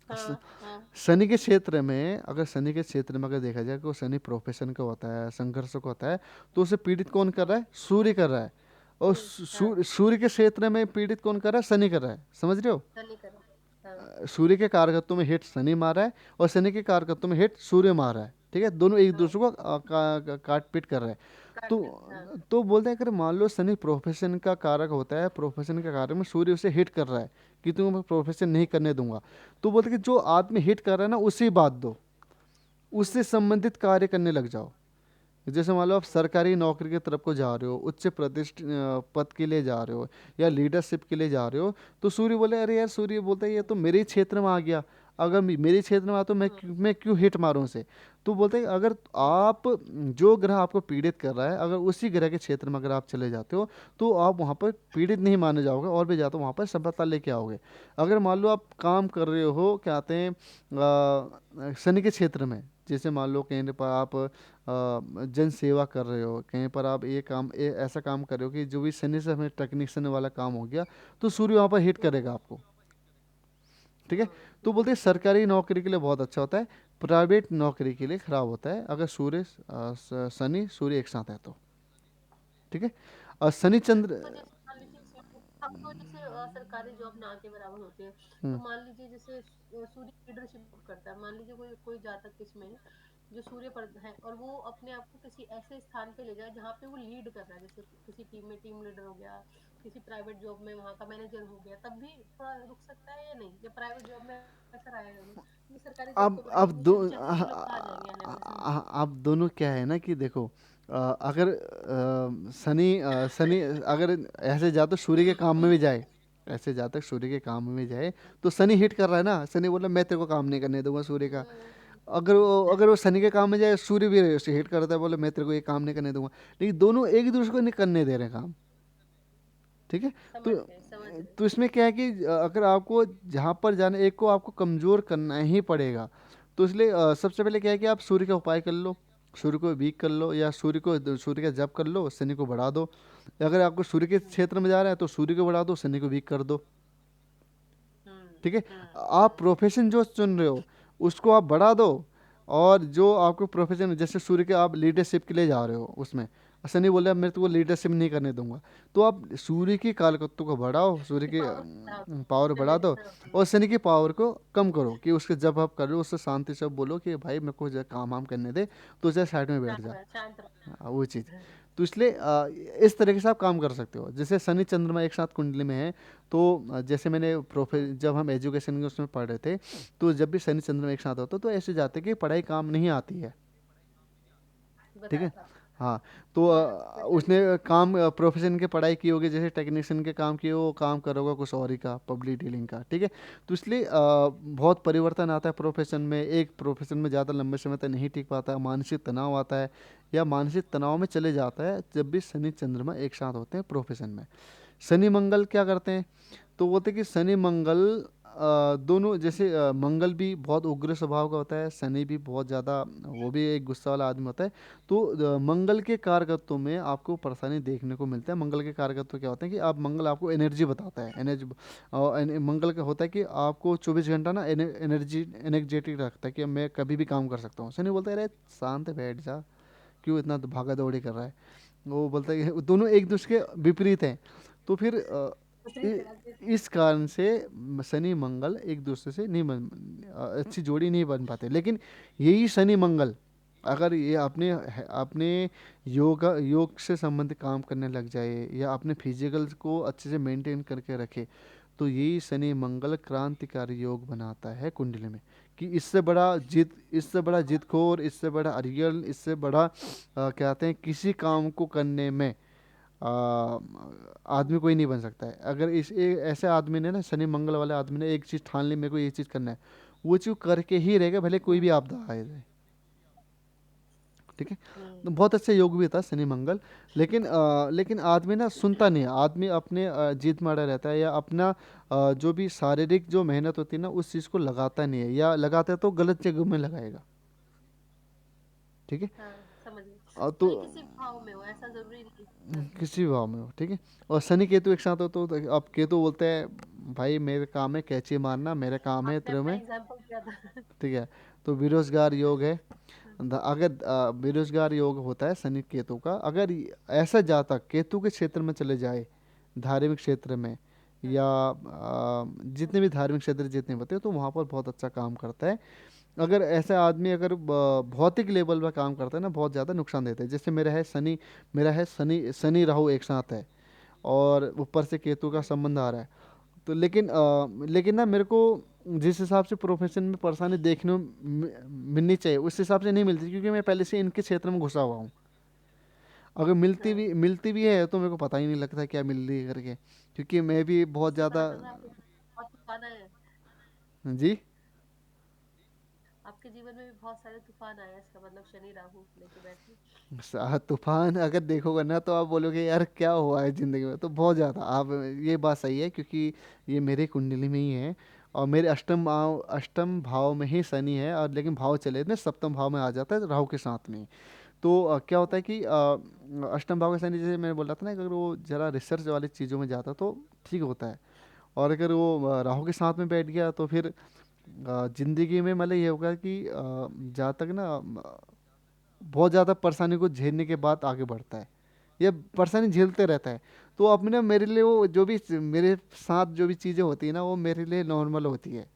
स- हाँ हाँ। शनि के क्षेत्र में, अगर शनि के क्षेत्र में अगर देखा जाए तो शनि प्रोफेशन का होता है, संघर्ष का होता है, तो उसे पीड़ित कौन कर रहा है, सूर्य कर रहा है। और हाँ। सूर्य के क्षेत्र में पीड़ित कौन कर रहा है, शनि कर रहा है, समझ रहे हो। शनि करा। हाँ। सूर्य के कारकत्व में हिट शनि मार रहा है और शनि के कारकत्व में हिट सूर्य मार रहा है, ठीक है, दोनों एक हाँ। दूसरे को काट पीट कर रहे हैं। काट तो कर। हाँ। बोलते हैं अगर मान लो शनि प्रोफेशन का कारक होता है, प्रोफेशन के कारक में सूर्य उसे हिट कर रहा है कि तुम मैं प्रोफेशन नहीं करने दूंगा, तो बोलते हैं कि जो आदमी हिट कर रहा है ना उसी बात दो, उससे संबंधित कार्य करने लग जाओ। जैसे मान लो आप सरकारी नौकरी की तरफ को जा रहे हो, उच्च प्रतिष्ठित पद के लिए जा रहे हो या लीडरशिप के लिए जा रहे हो, तो सूर्य बोले अरे यार, सूर्य बोलता है ये तो मेरे ही क्षेत्र में आ गया, अगर मेरे क्षेत्र में आ तो हम्म। मैं क्यों हिट मारूं उसे। तो बोलते हैं अगर आप, जो ग्रह आपको पीड़ित कर रहा है अगर उसी ग्रह के क्षेत्र में अगर आप चले जाते हो तो आप वहाँ पर पीड़ित नहीं माने जाओगे और भी ज़्यादा वहाँ पर सफलता लेके आओगे। अगर मान लो आप काम कर रहे हो क्या आते हैं शनि के क्षेत्र में, जैसे मान लो कहीं पर आप जन सेवा कर रहे हो, कहीं पर आप ये काम ऐसा काम कर रहे हो कि जो भी शनि से हमें टेक्नीशियन वाला काम हो गया, तो सूर्य वहाँ पर हिट हम्म। करेगा आपको। ठीक है। हम्म। तो बोलते हैं सरकारी नौकरी के लिए बहुत अच्छा होता है, प्राइवेट नौकरी के लिए खराब होता है अगर सूर्य शनि सूर्य एक साथ है तो। ठीक है। और शनि चंद्र। तो जैसे मान लीजिए अब तो जैसे सरकारी जॉब ना के बराबर होती है। तो हम्म। मान लीजिए जैसे सूर्य लीडरशिप करता है, मान लीजिए कोई कोई जातक किसमें है जो सूर्य पर है और वो अपने आप को किसी ऐसे स्थान पे ले जाए जहाँ पे वो लीड कर रहा है, जैसे किसी टीम में टीम लीडर हो गया, किसी प्राइवेट जॉब में वहाँ का मैनेजर हो गया, तब भी थोड़ा रुक सकता है या नहीं, या प्राइवेट जॉब में ऐसा रहेगा नहीं, क्योंकि सरकारी जॉब तो अब नीचे नीचे के लोग आ जाएंगे आने वाले समय में। अब दोनों क्या है ना कि देखो अगर शनि अगर ऐसे जा तो सूर्य के काम में भी जाए, ऐसे जा तक सूर्य के काम में जाए, तो शनि हिट कर रहा है ना, शनि बोला मैं तेरे को काम नहीं करने दूंगा सूर्य का। अगर वो शनि के काम में जाए, सूर्य भी उसे हिट करता है, बोले मैं तेरे को ये काम नहीं करने दूंगा, लेकिन दोनों एक दूसरे को नहीं करने दे रहे काम। ठीक है। तो समझ गए समझ रहे। इसमें क्या है कि अगर आपको जहाँ पर जाना, एक को आपको कमज़ोर करना ही पड़ेगा, तो इसलिए सबसे पहले क्या है कि आप सूर्य का उपाय कर लो, सूर्य को वीक कर लो, या सूर्य का जप कर लो, शनि को बढ़ा दो। अगर आपको सूर्य के क्षेत्र में जा रहा है तो सूर्य को बढ़ा दो, शनि को वीक कर दो। ठीक है। आप प्रोफेशन जो चुन रहे हो उसको आप बढ़ा दो, और जो आपको प्रोफेशन जैसे सूर्य के आप लीडरशिप के लिए जा रहे हो उसमें, शनि बोले अब मैं तुमको लीडरशिप नहीं करने दूंगा, तो आप सूर्य की कालकत्व को बढ़ाओ, सूर्य उसकी की पावर बढ़ा दो, पावर उससे बढ़ा दो, लेना होती है। और शनि की पावर को कम करो कि उसके जब आप कर रहे हो उससे शांति से बोलो कि भाई मेरे को काम वाम करने दे, तो जैसे साइड में बैठ शांत जा। रहो शांत वो चीज़। रहो। तो इसलिए इस तरीके से आप काम कर सकते हो, जैसे शनि चंद्रमा एक साथ कुंडली में है, तो जैसे मैंने प्रोफे जब हम एजुकेशन के उसमें पढ़ रहे थे, तो जब भी शनि चंद्रमा एक साथ होता तो ऐसे जाते कि पढ़ाई काम नहीं आती है। ठीक बताया है। था। हाँ। तो क्वेश्चन। उसने काम प्रोफेशन की पढ़ाई की होगी, जैसे टेक्नीशियन के काम किए, वो काम करोगे कुछ और ही का, पब्लिक डीलिंग का। ठीक है। तो इसलिए बहुत परिवर्तन आता है प्रोफेशन में, एक प्रोफेशन में ज़्यादा लंबे समय तक नहीं टिक पाता है, मानसिक तनाव आता है, या मानसिक तनाव में चले जाता है जब भी शनि चंद्रमा एक साथ होते हैं प्रोफेशन में। शनि मंगल क्या करते हैं, तो बोलते हैं कि शनि मंगल दोनों, जैसे मंगल भी बहुत उग्र स्वभाव का होता है, शनि भी बहुत ज़्यादा, वो भी एक गुस्सा वाला आदमी होता है। तो मंगल के कारकत्व में आपको परेशानी देखने को मिलता है। मंगल के कारकत्व क्या होते हैं कि आप, मंगल आपको एनर्जी बताता है, एनर्जी। और मंगल का होता है कि आपको 24 घंटा ना एनर्जी एनर्जेटिक रखता है कि मैं कभी भी काम कर सकता हूँ। शनि बोलता है अरे शांत बैठ जा, क्यों इतना भागा दौड़ी कर रहा है। वो बोलता है कि दोनों एक दूसरे के विपरीत हैं। तो फिर दूसरी तरह से। इस कारण से शनि मंगल एक दूसरे से नहीं अच्छी जोड़ी नहीं बन पाते। लेकिन यही शनि मंगल अगर ये अपने योग से संबंधित काम करने लग जाए या अपने फिजिकल को अच्छे से मेंटेन करके रखे, तो यही शनि मंगल क्रांतिकारी योग बनाता है कुंडली में। कि इससे बड़ा जिदखोर, इससे बड़ा अरियल, इससे बड़ा कहते हैं किसी काम को करने में आदमी कोई नहीं बन सकता है। अगर ऐसे आदमी ने ना, शनि मंगल वाले आदमी ने एक चीज़ ठान ली मेरे को ये चीज़ करना है, वो चीज़ करके ही रहेगा, भले कोई भी आपदा आए जाए। ठीक है। तो बहुत अच्छा योग भी था शनि मंगल। लेकिन आदमी ना सुनता नहीं है, आदमी अपने जिद में अड़ा रहता है, या अपना जो भी शारीरिक जो मेहनत होती है ना उस चीज़ को लगाता नहीं है, या लगाता है तो गलत जगह में लगाएगा। ठीक है। हाँ, समझ गई। तो भले किसी भाव में हो, ऐसा ज़रूरी नहीं है। किसी भी भाव में हो। ठीक है। और शनि केतु एक साथ हो तो अब केतु बोलते हैं भाई मेरे काम है कैची मारना, मेरा काम है आपने तेरे अपना में। एग्ज़ाम्पल दिया था। ठीक है। तो बेरोजगार योग है। अगर बेरोजगार योग होता है शनि केतु का, अगर ऐसा जातक केतु के क्षेत्र में चले जाए, धार्मिक क्षेत्र में, हाँ, या जितने भी धार्मिक क्षेत्र जितने होते हैं तो वहाँ पर बहुत अच्छा काम करता है। अगर ऐसा आदमी अगर भौतिक लेवल पर काम करता है ना, बहुत ज़्यादा नुकसान देता है। जैसे मेरा है शनि शनि राहु एक साथ है, और ऊपर से केतु का हाँ, संबंध आ रहा है। तो लेकिन ना मेरे को जिस हिसाब से प्रोफेशन में परेशानी देखने को मिलनी चाहिए उस हिसाब से नहीं मिलती, क्योंकि मैं पहले से इनके क्षेत्र में घुसा हुआ हूँ। अगर हाँ। मिलती भी है तो मेरे को पता ही नहीं लगता क्या मिल रही है करके, क्योंकि मैं भी बहुत इसका ज़्यादा। मतलब है आपके बहुत तूफ़ान आए हैं। जी। आपके जीवन में भी बहुत सारे तूफ़ान आए हैं, इसका मतलब शनि राहु लेके बैठे। तूफान अगर देखोगे ना तो आप बोलोगे यार क्या हुआ है ज़िंदगी में, तो बहुत ज़्यादा आप, ये बात सही है, क्योंकि ये मेरे कुंडली में ही है। और मेरे अष्टम भाव में ही शनि है, और लेकिन भाव चले ना सप्तम भाव में आ जाता है राहु के साथ में। तो क्या होता है कि अष्टम भाव का शनि, जैसे मैंने बोला था ना, अगर वो जरा रिसर्च वाली चीज़ों में जाता तो ठीक होता है। और अगर वो राहु के साथ में बैठ गया तो फिर ज़िंदगी में मतलब ये होगा कि जहाँ तक ना बहुत ज़्यादा परेशानी को झेलने के बाद आगे बढ़ता है, ये परेशानी झेलते रहता है। तो अपने मेरे लिए वो जो भी मेरे साथ जो भी चीज़ें होती है ना वो मेरे लिए नॉर्मल होती है।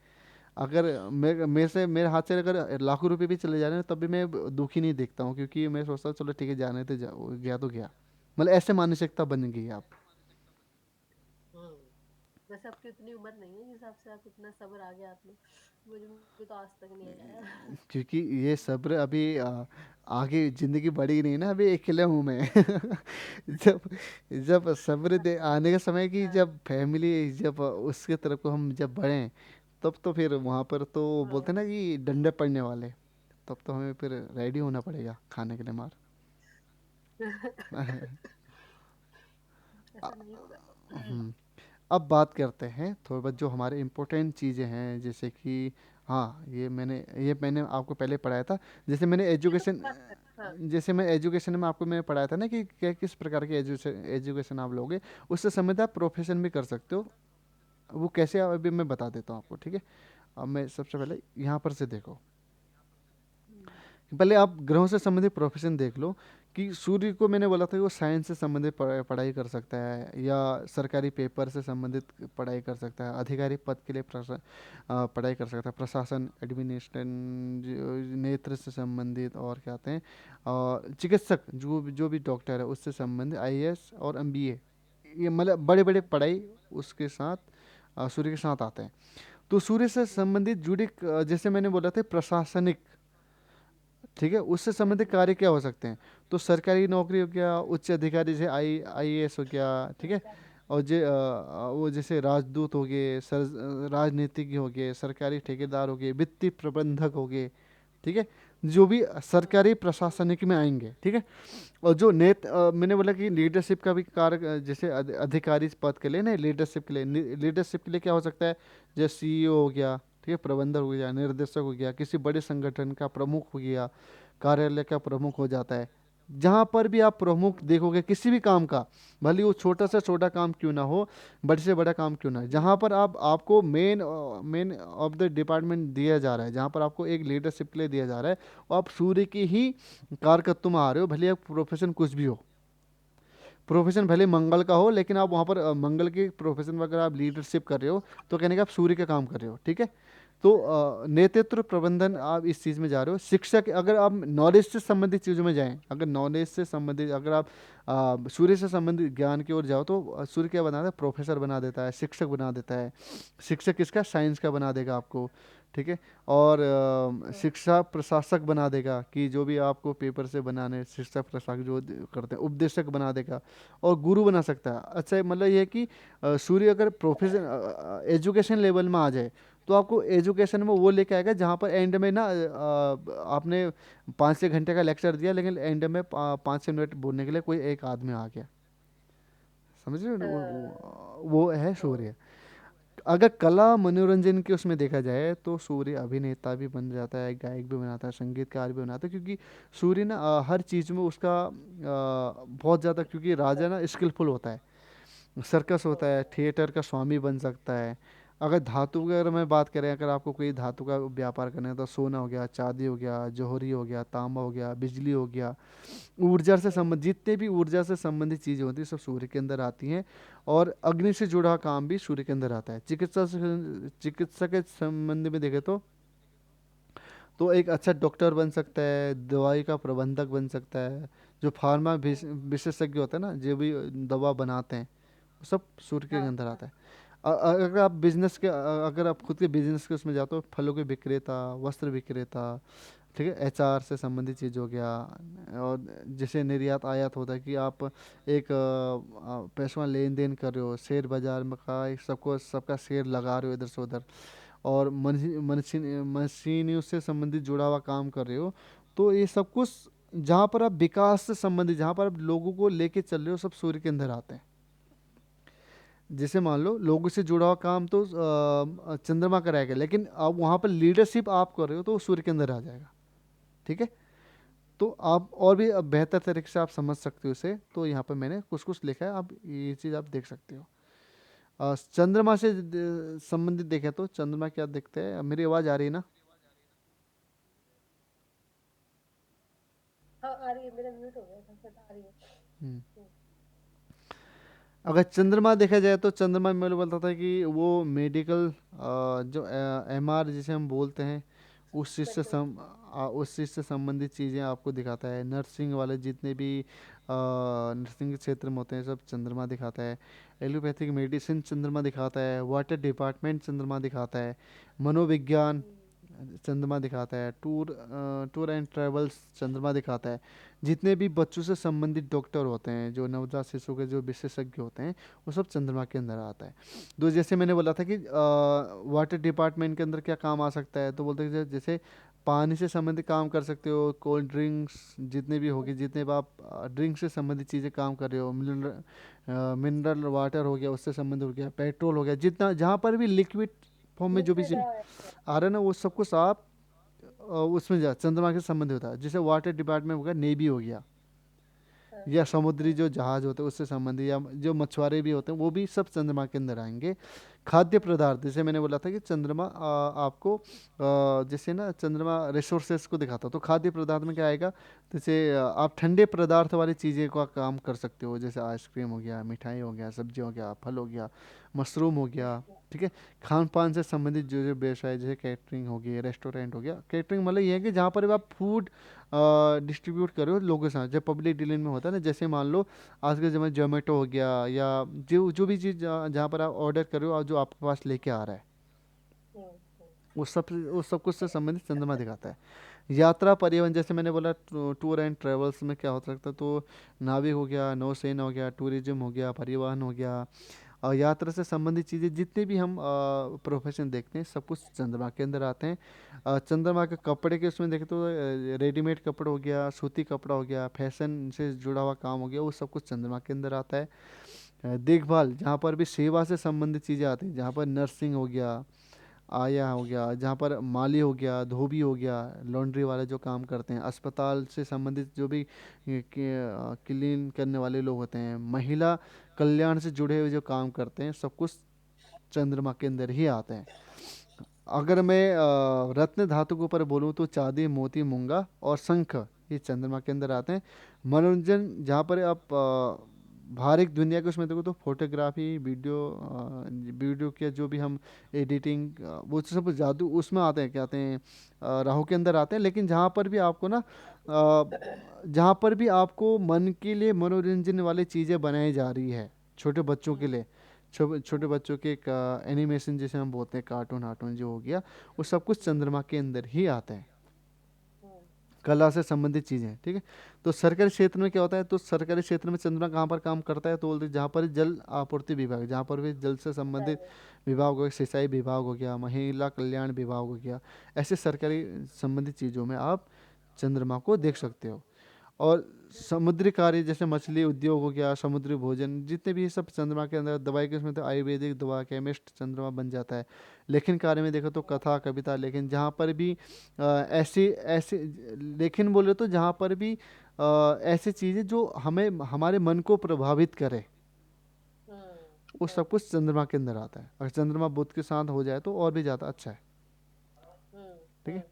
अगर मेरे हाथ से अगर लाखों रुपए भी चले जा रहे हैं तब भी मैं दुखी नहीं देखता हूँ, क्योंकि मैं सोचता हूँ चलो ठीक है जाने तो गया तो गया। मतलब ऐसे मानसिकता बन गई है आप। हुँ। वैसे आपकी उतनी उम्र नहीं है, जिस हिसाब से आप इतना सब्र आ गया आप में। मुझे तो आज तक नहीं आया। क्योंकि ये सब्र अभी आगे ज़िंदगी बढ़ी नहीं ना, अभी अकेले हूँ मैं। जब जब सब्र दे आने का समय की, हाँ, जब फैमिली जब उसके तरफ को हम जब बढ़ें, तब तो फिर वहाँ पर तो हाँ। बोलते हैं ना कि डंडे पड़ने वाले, तब तो हमें फिर रेडी होना पड़ेगा खाने के लिए मार। ऐसा नहीं होगा। हम्म, अब बात करते हैं थोड़ी बहुत जो हमारे इम्पोर्टेंट चीज़ें हैं, जैसे कि हाँ ये मैंने आपको पहले पढ़ाया था। जैसे मैंने ये तो एजुकेशन बात है। हाँ, जैसे मैं एजुकेशन में आपको मैंने पढ़ाया था ना कि क्या किस प्रकार की एजुकेशन आप लोगे, उससे संबंधित आप प्रोफेशन भी कर सकते हो। वो कैसे अभी मैं बता देता हूँ आपको। ठीक है। अब मैं सबसे पहले यहाँ पर से देखो, हुँ, पहले आप ग्रहों से संबंधित प्रोफेशन देख लो। कि सूर्य को मैंने बोला था कि वो साइंस से संबंधित पढ़ाई कर सकता है, या सरकारी पेपर से संबंधित पढ़ाई कर सकता है, अधिकारी पद के लिए पढ़ाई कर सकता है, प्रशासन एडमिनिस्ट्रेशन नेत्र से संबंधित, और क्या कहते हैं चिकित्सक जो भी डॉक्टर है उससे संबंधित, आईएएस और एमबीए, ये मतलब बड़े बड़े पढ़ाई उसके साथ सूर्य के साथ आते हैं। तो सूर्य से संबंधित जुड़ी जैसे मैंने बोला था प्रशासनिक, ठीक है, उससे हाँ, संबंधित कार्य क्या हो सकते हैं। तो सरकारी नौकरी हो गया, उच्च अधिकारी जैसे आईएएस हो गया। ठीक है। अच्छा। और वो जैसे राजदूत हो गए, राजनीतिज्ञ हो गए, सरकारी ठेकेदार हो गए, वित्तीय प्रबंधक हो गए। ठीक है। जो भी हाँ, सरकारी प्रशासनिक में आएंगे। ठीक है। और जो मैंने बोला कि लीडरशिप का भी कार्य जैसे अधिकारी पद के लिए ना, लीडरशिप के लिए, लीडरशिप के लिए क्या हो सकता है, जैसे सीईओ हो गया, ठीक है, प्रबंधक हो गया, निर्देशक हो गया, किसी बड़े संगठन का प्रमुख हो गया, कार्यालय का प्रमुख हो जाता है। जहाँ पर भी आप प्रमुख देखोगे किसी भी काम का, भले वो छोटा से छोटा काम क्यों ना हो, बड़े से बड़ा काम क्यों ना हो, हुँ, जहाँ पर आपको मेन ऑफ द डिपार्टमेंट दिया जा रहा है, जहाँ पर आपको एक लीडरशिप के लिए दिया जा रहा है, और आप सूर्य की ही कारकत्व में आ रहे हो, भले आप प्रोफेशन कुछ भी हो। प्रोफेशन भले मंगल का हो, लेकिन आप वहाँ पर मंगल के प्रोफेशन में अगर आप लीडरशिप कर रहे हो तो कहने का आप सूर्य का काम कर रहे हो, ठीक है। तो नेतृत्व प्रबंधन आप इस चीज़ में जा रहे हो। शिक्षक, अगर आप नॉलेज से संबंधित चीज़ों में जाएं, अगर नॉलेज से संबंधित, अगर आप सूर्य से संबंधित ज्ञान की ओर जाओ तो सूर्य क्या बना देता है, प्रोफेसर बना देता है, शिक्षक बना देता है। शिक्षक किसका, साइंस का बना देगा आपको, ठीक है। और हम्म, शिक्षा प्रशासक बना देगा कि जो भी आपको पेपर से बनाने, शिक्षक प्रशासक जो करते हैं, उपदेशक बना देगा। और गुरु बना सकता है। अच्छा, मतलब ये है कि सूर्य अगर प्रोफेशन एजुकेशन लेवल में आ जाए तो आपको एजुकेशन में वो लेके आएगा जहाँ पर एंड में ना आपने 5-6 घंटे का लेक्चर दिया, लेकिन एंड में 5-6 मिनट बोलने के लिए कोई एक आदमी आ गया। समझ रहे हो ना? हाँ, वो है हाँ, सूर्य। अगर कला मनोरंजन के उसमें देखा जाए तो सूर्य अभिनेता भी बन जाता है, गायक भी बनाता है, संगीतकार भी बनाता है, क्योंकि सूर्य ना हर चीज़ में उसका बहुत ज़्यादा, क्योंकि राजा ना स्किलफुल होता है। सर्कस होता है, हाँ, थिएटर का स्वामी बन सकता है। अगर धातु की अगर मैं बात करें, अगर आपको कोई धातु का व्यापार करना है तो सोना हो गया, चांदी हो गया, जौहरी हो गया, तांबा हो गया, बिजली हो गया, ऊर्जा से हाँ, संबंधित जितने भी ऊर्जा से संबंधित चीज़ें होती हैं सब सूर्य के अंदर आती हैं। और अग्नि से जुड़ा काम भी सूर्य के अंदर आता है। चिकित्सा के संबंध में देखें तो एक अच्छा डॉक्टर बन सकता है, दवाई का प्रबंधक बन सकता है, जो फार्मा विशेषज्ञ होता है ना, जो भी दवा बनाते हैं, वो सब सूर्य के हाँ, अंदर हाँ, आता है। अगर आप बिजनेस के अगर आप खुद के बिजनेस के उसमें जाते हो, फलों के विक्रेता, वस्त्र विक्रेता, ठीक है, एचआर से संबंधित चीज़ हो गया। और जैसे निर्यात आयात होता है कि आप एक पैसा लेन देन कर रहे हो, शेयर बाजार में का एक सबको सबका शेयर लगा रहे हो इधर से उधर, और मशीनियों से संबंधित जुड़ा हुआ काम कर रहे हो, तो ये सब कुछ जहाँ पर आप विकास से संबंधित, जहाँ पर आप लोगों को लेके चल रहे हो, सब सूर्य के अंदर आते हैं। जैसे मान लो लोगों से जुड़ा हुआ काम तो चंद्रमा कराएगा, लेकिन अब वहाँ पर लीडरशिप आप कर रहे हो तो वो सूर्य के अंदर आ जाएगा, ठीक है। तो आप और भी बेहतर तरीके से आप समझ सकते हो इसे, तो यहाँ पर मैंने कुछ कुछ लिखा है, आप ये चीज़ आप देख सकते हो। चंद्रमा से संबंधित देखें तो चंद्रमा क्या दिखते हैं, मेरी आवाज़ आ रही है ना? हाँ, आ रही है, मेरा म्यूट हो गया था, शायद आ रही है। हम्म। हम्म, अगर चंद्रमा देखा जाए तो चंद्रमा में मैंने बोलता था कि वो मेडिकल, जो एमआर जिसे हम बोलते हैं, उस चीज़ से मेडिकल। उस चीज़ से संबंधित चीज़ें आपको दिखाता है। नर्सिंग वाले जितने भी नर्सिंग के क्षेत्र में होते हैं सब चंद्रमा दिखाता है। एलोपैथिक मेडिसिन चंद्रमा दिखाता है। वाटर डिपार्टमेंट चंद्रमा दिखाता है। मनोविज्ञान चंद्रमा दिखाता है। टूर एंड ट्रेवल्स चंद्रमा दिखाता है। जितने भी बच्चों से संबंधित डॉक्टर होते हैं, जो नवजात शिशु के जो विशेषज्ञ होते हैं, वो सब चंद्रमा के अंदर आता है। तो जैसे मैंने बोला था कि वाटर डिपार्टमेंट के अंदर क्या काम आ सकता है, तो बोलते हैं जैसे पानी से संबंधित काम कर सकते हो, कोल्ड ड्रिंक्स जितने भी होगी, जितने भी आप ड्रिंक से संबंधित चीज़ें काम कर रहे हो, मिनरल वाटर हो गया, उससे संबंधित हो गया, पेट्रोल हो गया, जितना जहाँ पर भी लिक्विड फॉर्म में जो भी लिक्विड, चीज़ हाँ। आ रहा है ना, वो सब कुछ आप उसमें जा चंद्रमा के संबंधित होता है। जैसे वाटर डिपार्टमेंट हो गया, नेवी हो गया, हाँ, या समुद्री जो जहाज होते हैं उससे संबंधित, या जो मछुआरे भी होते हैं वो भी सब चंद्रमा के अंदर आएंगे। खाद्य पदार्थ, जैसे मैंने बोला था कि चंद्रमा आपको जैसे ना चंद्रमा रिसोर्सेस को दिखाता है, तो खाद्य पदार्थ में क्या आएगा, जैसे आप ठंडे पदार्थ वाली चीज़ें का काम कर सकते हो, जैसे आइसक्रीम हो गया, मिठाई हो गया, सब्जी हो गया, फल हो गया, मशरूम हो गया, ठीक है। खान पान से संबंधित जो जो व्यवसाय, जैसे कैटरिंग हो गई, रेस्टोरेंट हो गया। कैटरिंग मतलब ये है कि जहाँ पर भी आप फूड डिस्ट्रीब्यूट करो लोगों के साथ, जब पब्लिक डीलिंग में होता है ना, जैसे मान लो आज के ज़माने जोमेटो हो गया, या जो जो भी चीज़ जहाँ पर आप ऑर्डर करो और जो आपके पास लेके आ रहा है, हम्म, हम्म, उस सब कुछ से संबंधित चंद्रमा दिखाता है। यात्रा परिवहन, जैसे मैंने बोला टूर एंड ट्रेवल्स में क्या हो सकता है, तो नाविक हो गया, नौसेना हो गया, टूरिज्म हो गया, परिवहन हो गया, और यात्रा से संबंधित चीज़ें जितने भी हम प्रोफेशन देखते हैं सब कुछ चंद्रमा के अंदर आते हैं। चंद्रमा के कपड़े के उसमें देखें तो रेडीमेड कपड़ा हो गया, सूती कपड़ा हो गया, फैशन से जुड़ा हुआ काम हो गया, वो सब कुछ चंद्रमा के अंदर आता है। देखभाल, जहाँ पर भी सेवा से संबंधित चीज़ें आती हैं, जहाँ पर नर्सिंग हो गया, आया हो गया, जहाँ पर माली हो गया, धोबी हो गया, लॉन्ड्री वाले जो काम करते हैं, अस्पताल से संबंधित जो भी क्लीन करने वाले लोग होते हैं, महिला कल्याण से जुड़े हुए जो काम करते हैं, सब कुछ चंद्रमा के अंदर ही आते हैं। अगर मैं रत्न धातु के ऊपर बोलूँ तो चांदी, मोती, मूंगा और शंख, ये चंद्रमा के अंदर आते हैं। मनोरंजन, जहाँ पर आप बाहर एक दुनिया के उसमें देखो तो फोटोग्राफी, वीडियो के जो भी हम एडिटिंग, वो सब जादू उसमें आते हैं, क्या आते हैं, राहु के अंदर आते हैं। लेकिन जहाँ पर भी आपको ना जहाँ पर भी आपको मन के लिए मनोरंजन वाली चीज़ें बनाई जा रही है छोटे बच्चों के हम्म, लिए, छोटे बच्चों के एनिमेशन जिसे हम बोलते हैं, कार्टून हार्टून जो हो गया, वो सब कुछ चंद्रमा के अंदर ही आता है, हम्म, कला से संबंधित चीज़ें। ठीक है। तो सरकारी क्षेत्र में क्या होता है, तो सरकारी क्षेत्र में चंद्रमा कहाँ पर काम करता है, तो बोलते हैं जहाँ पर जल आपूर्ति विभाग, जहाँ पर भी जल से संबंधित हाँ, विभाग हो गया, सिंचाई विभाग हो गया, महिला कल्याण विभाग हो गया, ऐसे सरकारी संबंधित चीज़ों में आप चंद्रमा को देख सकते हो। और समुद्री कार्य जैसे मछली उद्योग हो गया, समुद्री भोजन, जितने भी ये सब चंद्रमा के अंदर, दवाई के उसमें तो आयुर्वेदिक दवा, केमिस्ट चंद्रमा बन जाता है। लेखन कार्य में देखो तो कथा कविता लेखन, जहाँ पर भी ऐसी ऐसी लेखन बोले तो जहाँ पर भी ऐसी चीज़ें जो हमें हमारे मन को प्रभावित करे, हम्म, वो सब कुछ चंद्रमा के अंदर आता है। अगर चंद्रमा बुध के साथ हो जाए तो और भी ज़्यादा अच्छा है। हम्म, ठीक है। हम्म,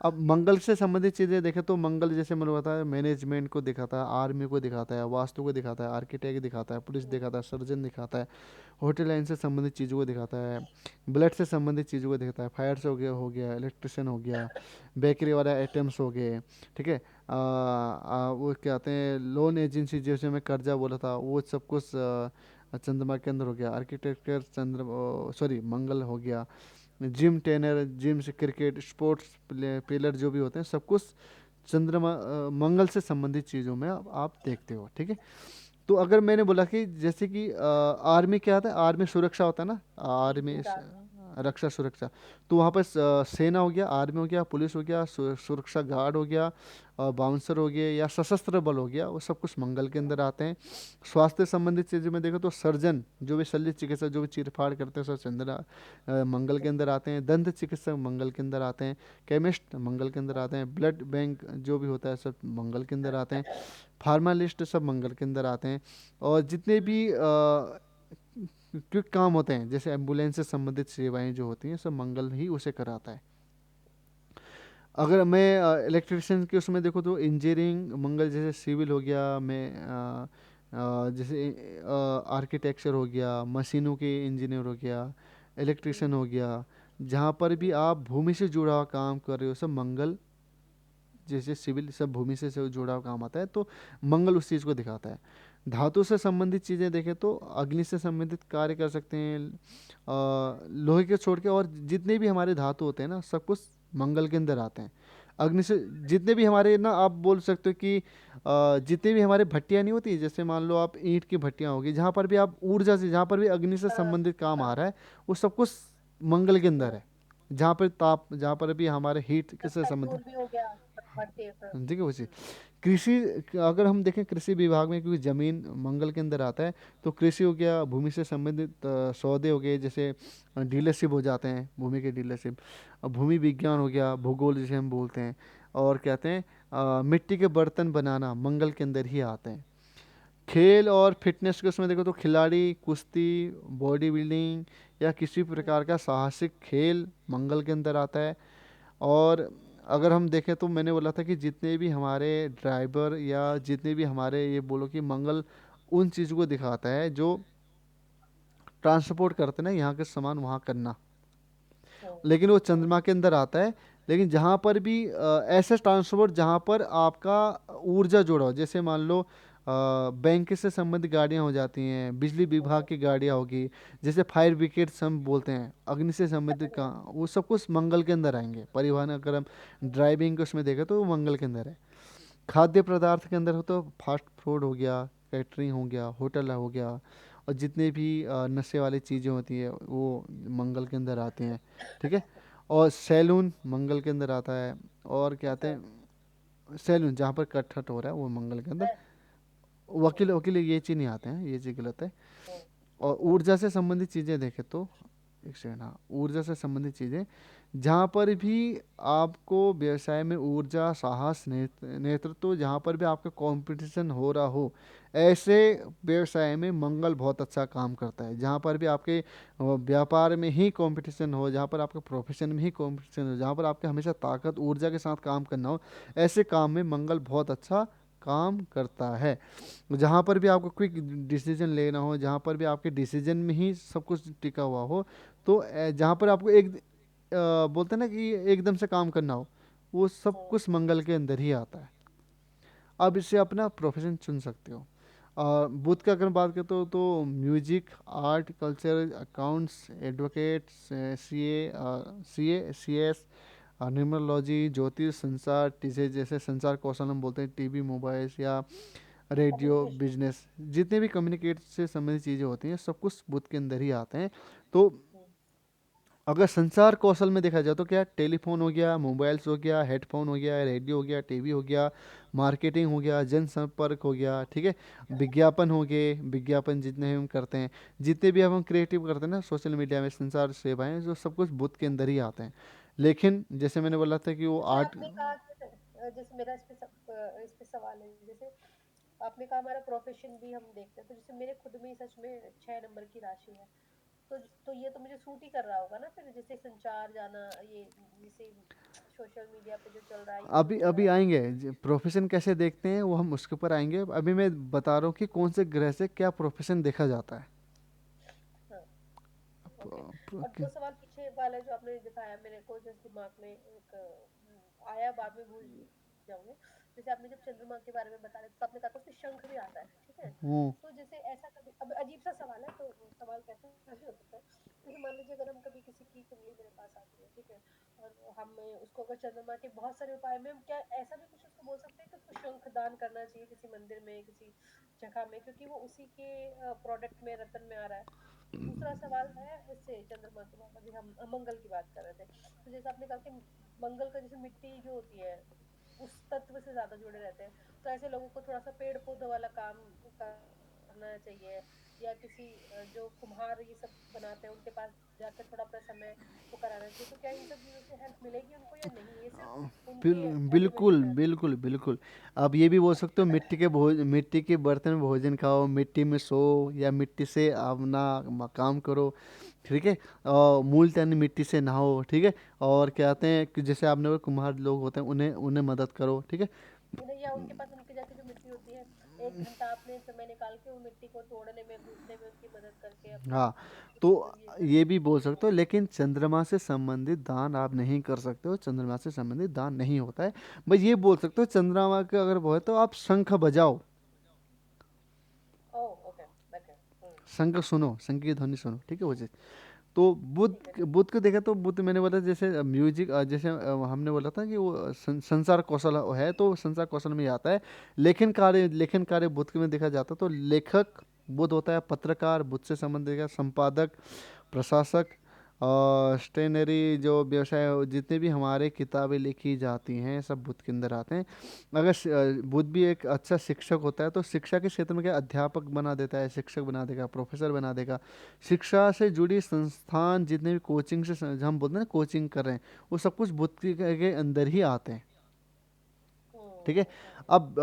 अब मंगल से संबंधित चीज़ें देखें तो मंगल जैसे मैंने बताया मैनेजमेंट को दिखाता है, आर्मी को दिखाता है, वास्तु को दिखाता है, आर्किटेक्ट दिखाता है, पुलिस हम्म, दिखाता है, सर्जन दिखाता है, होटल लाइन से संबंधित चीज़ों को दिखाता है, ब्लड से संबंधित चीज़ों को दिखाता है, फायर से हो गया इलेक्ट्रिशियन हो गया, बेकरी वाला आइटम्स हो गए। ठीक है। वो क्या कहते हैं, लोन एजेंसी जैसे मैं कर्जा बोला था, वो सब कुछ चंद्रमा के अंदर हो गया। आर्किटेक्चर चंद्र सॉरी मंगल हो गया। जिम ट्रेनर, जिम से क्रिकेट स्पोर्ट्स प्लेयर जो भी होते हैं, सब कुछ चंद्रमा मंगल से संबंधित चीज़ों में आप देखते हो। ठीक है। तो अगर मैंने बोला कि जैसे कि आर्मी क्या होता है, आर्मी सुरक्षा होता है ना, आर्मी रक्षा सुरक्षा, तो वहाँ पर सेना हो गया, आर्मी हो गया, पुलिस हो गया, सुरक्षा गार्ड हो गया, बाउंसर हो गया, या सशस्त्र बल हो गया, वो सब कुछ मंगल के अंदर आते हैं। स्वास्थ्य संबंधित चीज़ों में देखो तो सर्जन, जो भी शल्य चिकित्सक जो भी चीरफाड़ करते हैं, सब मंगल के अंदर आते हैं। दंत चिकित्सक मंगल के अंदर आते हैं। केमिस्ट मंगल के अंदर आते हैं। ब्लड बैंक जो भी होता है सब मंगल के अंदर आते हैं। फार्मालिस्ट सब मंगल के अंदर आते हैं। और जितने भी क्विक काम होते हैं, जैसे एम्बुलेंस से संबंधित सेवाएं जो होती हैं, सब मंगल ही उसे कराता है। अगर मैं इलेक्ट्रिशियन के उसमें देखो तो इंजीनियरिंग मंगल, जैसे सिविल हो गया, जैसे आर्किटेक्चर हो गया, मशीनों के इंजीनियर हो गया, इलेक्ट्रिशियन हो गया, जहाँ पर भी आप भूमि से जुड़ा हुआ काम कर रहे हो, सब मंगल, जैसे सिविल सब भूमि से जुड़ा हुआ काम आता है, तो मंगल उस चीज़ को दिखाता है। धातु से संबंधित चीज़ें देखें तो अग्नि से संबंधित कार्य कर सकते हैं, लोहे के छोड़ के, और जितने भी हमारे धातु होते हैं ना, सब कुछ मंगल के अंदर आते हैं। अग्नि से जितने भी हमारे ना, आप बोल सकते हो कि जितने भी हमारे भट्टियाँ नहीं होती, जैसे मान लो आप ईंट की भट्टियाँ होगी, जहाँ पर भी आप ऊर्जा से, जहाँ पर भी अग्नि से हाँ, संबंधित काम आ हाँ, रहा है, वो सब कुछ मंगल के अंदर हम्म, है। जहाँ पर ताप, जहाँ पर भी हमारे हीट सब किससे संबंधित। पेट्रोल भी हो गया, भट्टे हाँ, ठीक है उसी कृषि, अगर हम देखें कृषि विभाग में, क्योंकि जमीन मंगल के अंदर आता है, तो कृषि हो गया, भूमि से संबंधित सौदे हो गए, जैसे डीलरशिप हो जाते हैं, भूमि के डीलरशिप। भूमि विज्ञान हो गया, भूगोल जिसे हम बोलते हैं। और कहते हैं मिट्टी के बर्तन बनाना मंगल के अंदर ही आते हैं। खेल और फिटनेस के उसमें देखो तो खिलाड़ी, कुश्ती, बॉडी बिल्डिंग, या किसी हम्म, प्रकार का साहसिक खेल मंगल के अंदर आता है। और अगर हम देखें तो मैंने बोला था कि जितने भी हमारे ड्राइवर, या जितने भी हमारे, ये बोलो कि मंगल उन चीज़ों को दिखाता है जो ट्रांसपोर्ट करते हैं ना, यहाँ के सामान वहाँ करना। हम्म, लेकिन वो हम्म, चंद्रमा के अंदर आता है। लेकिन जहाँ पर भी ऐसे ट्रांसपोर्ट जहाँ पर आपका ऊर्जा जुड़ा हो, जैसे मान लो बैंक से संबंधित गाड़ियाँ हो जाती हैं, बिजली विभाग की गाड़ियाँ होगी, जैसे फायर ब्रिगेड हम बोलते हैं, अग्नि से संबंधित का, वो सब कुछ मंगल के अंदर आएंगे। परिवहन अगर हम ड्राइविंग के उसमें देखें तो वो मंगल के अंदर है। खाद्य पदार्थ के अंदर हो तो फास्ट फूड हो गया, कैटरिंग हो गया, होटल हो गया, और जितने भी नशे वाली चीज़ें होती है वो मंगल के अंदर आती हैं। ठीक है। और सैलून मंगल के अंदर आता है। और क्या कहते हाँ, हैं, सैलून जहाँ पर कट हट हो रहा है वो मंगल के अंदर। हाँ, वकील वकील ये चीज़ नहीं आते हैं, ये चीज़ गलत है। हम्म, और हम्म, ऊर्जा से संबंधित चीज़ें देखें तो, एक सेकंड, हाँ, ऊर्जा से संबंधित चीज़ें, जहाँ पर भी आपको व्यवसाय में ऊर्जा, साहस, नेतृत्व, जहाँ पर भी आपका कंपटीशन हो रहा हो, ऐसे व्यवसाय में मंगल बहुत अच्छा काम करता है। जहाँ पर भी आपके व्यापार में ही कंपटीशन हो, जहाँ पर आपके प्रोफेशन में ही कंपटीशन हो, जहाँ पर आपके हमेशा ताकत ऊर्जा के साथ काम करना हो, ऐसे काम में मंगल बहुत अच्छा काम करता है। जहाँ पर भी आपको क्विक डिसीजन लेना हो, जहाँ पर भी आपके डिसीजन में ही सब कुछ टिका हुआ हो, तो जहाँ पर आपको बोलते हैं ना कि एकदम से काम करना हो, वो सब हम्म, कुछ मंगल के अंदर ही आता है। आप इससे अपना प्रोफेशन चुन सकते हो। बुध का अगर बात करें तो music, art, culture, accounts, advocate, C S, numerology, ज्योतिष, संचार, जैसे जैसे संचार कौशल हम बोलते हैं, टीवी, मोबाइल्स या रेडियो, कम्युनिकेशन। बिजनेस, जितने भी कम्युनिकेट से संबंधित चीज़ें होती हैं सब कुछ बुध के अंदर ही आते हैं। तो हम्म, अगर संचार कौशल में देखा जाए तो क्या, टेलीफोन हो गया, मोबाइल्स हो गया, हेडफोन हो गया, रेडियो हो गया, टीवी हो गया, मार्केटिंग हो गया, जनसंपर्क हो गया, ठीक है, विज्ञापन हो गए, विज्ञापन जितने हम करते हैं, जितने भी अब हम क्रिएटिव करते हैं ना सोशल मीडिया में, संचार सेवाएं, जो सब कुछ बुद्ध के अंदर ही आते हैं। लेकिन जैसे मैंने बोला था कि वो जैसे आर्ट। आपने कहा कि जैसे मेरा इस पे सवाल है, जैसे आपने कहा हमारा प्रोफेशन भी हम देखते हैं, तो जैसे मेरे खुद में ही सच में 6 नंबर की राशि है, तो ये तो मुझे सूट ही कर रहा होगा ना फिर, जैसे संचार जाना, ये जैसे सोशल मीडिया पे जो चल रहा है ये अभी सूट कर अभी रहा है। आएंगे प्रोफेशन कैसे देखते हैं, वो हम उसके ऊपर आएंगे। अभी मैं बता रहा हूँ कि कौन से ग्रह से क्या प्रोफेशन देखा जाता है। हाँ, ओके। प्रो- और प्रो- 2 सवाल पीछे वाला जो आपने दिखाया मेरे को, जैसे दिमाग में एक आया, बाद में भूल जाऊंगे। जैसे आपने जब चंद्रमा के बारे में बता रहे थे, तो आपने कहा था उसमें शंख भी आता है, ठीक है। हम्म। तो जैसे ऐसा कभी, अब अजीब सा सवाल है तो सवाल कैसा भी हो सकता है, जैसे मान लीजिए अगर हम कभी किसी की कुंडली मेरे पास आती है, ठीक है, और हम उसको अगर चंद्रमा के बहुत सारे उपाय में, हम क्या ऐसा भी कुछ उसको बोल सकते हैं कि उसको शंख दान करना चाहिए किसी मंदिर में, किसी जगह में, क्योंकि वो उसी के प्रोडक्ट में, रतन में आ रहा है। दूसरा सवाल है इससे चंद्रमा के बाद, अभी हम मंगल की बात कर रहे थे, तो जैसे आपने कहा कि मंगल का जैसे मिट्टी जो होती है उस तत्व से ज्यादा जुड़े रहते हैं, तो ऐसे लोगों को थोड़ा सा पेड़ पौधों वाला काम करना चाहिए, या किसी जो कुम्हार ये सब बनाते हैं उनके पास जाकर थोड़ा अपना समय वो कराना चाहिए। तो क्या इन सब चीजों से हेल्प मिलेगी उनको, या नहीं, ये सिर्फ उनके एलिमेंट बिल्कुल में आता है? बिल्कुल बिल्कुल। आप ये भी बोल सकते हो, मिट्टी के बर्तन में भोजन खाओ, मिट्टी में सो, या मिट्टी से अपना काम करो, ठीक है, और मूलतन मिट्टी से नहाओ, ठीक है। और क्या कहते हैं कि जैसे आपने वो कुम्हार लोग होते हैं, उन्हें उन्हें मदद करो, ठीक है। उन्हें, या उनके पास उनके जैसे जो मिट्टी होती है, 1 घंटा आपने समय निकाल के वो मिट्टी को तोड़ने में, गूंथने में उनकी मदद करके अपना हाँ, तो कुछ ये ये करके। भी बोल सकते हो, लेकिन चंद्रमा से संबंधित दान आप नहीं कर सकते हो, चंद्रमा से संबंधित दान नहीं होता है। बस ये बोल सकते हो, चंद्रमा का अगर वो है तो आप शंख बजाओ, ओह, ओके, ओके। शंख सुनो, शंख की ध्वनि सुनो, ठीक है, वो चीज़। तो ठीक है, बुद्ध ठीक है। बुद्ध को देखा तो बुद्ध, मैंने बोला जैसे म्यूजिक, जैसे हमने बोला था कि वो संसार कौशल है, तो संसार कौशल में ही आता है। लेखन कार्य बुद्ध में देखा जाता है, तो लेखक बुद्ध होता है, पत्रकार बुद्ध से संबंधित है, संपादक, प्रशासक, और स्टेनरी जो व्यवसाय जितने भी हमारे किताबें लिखी जाती हैं सब बुद्ध के अंदर आते हैं। अगर बुद्ध भी एक अच्छा शिक्षक होता है, तो शिक्षा के क्षेत्र में क्या, अध्यापक बना देता है, शिक्षक बना देगा, प्रोफेसर बना देगा। शिक्षा से जुड़ी संस्थान जितने भी कोचिंग से हम बोलते हैं ना कोचिंग कर रहे हैं, वो सब कुछ बुद्ध के अंदर ही आते हैं, ठीक है। अब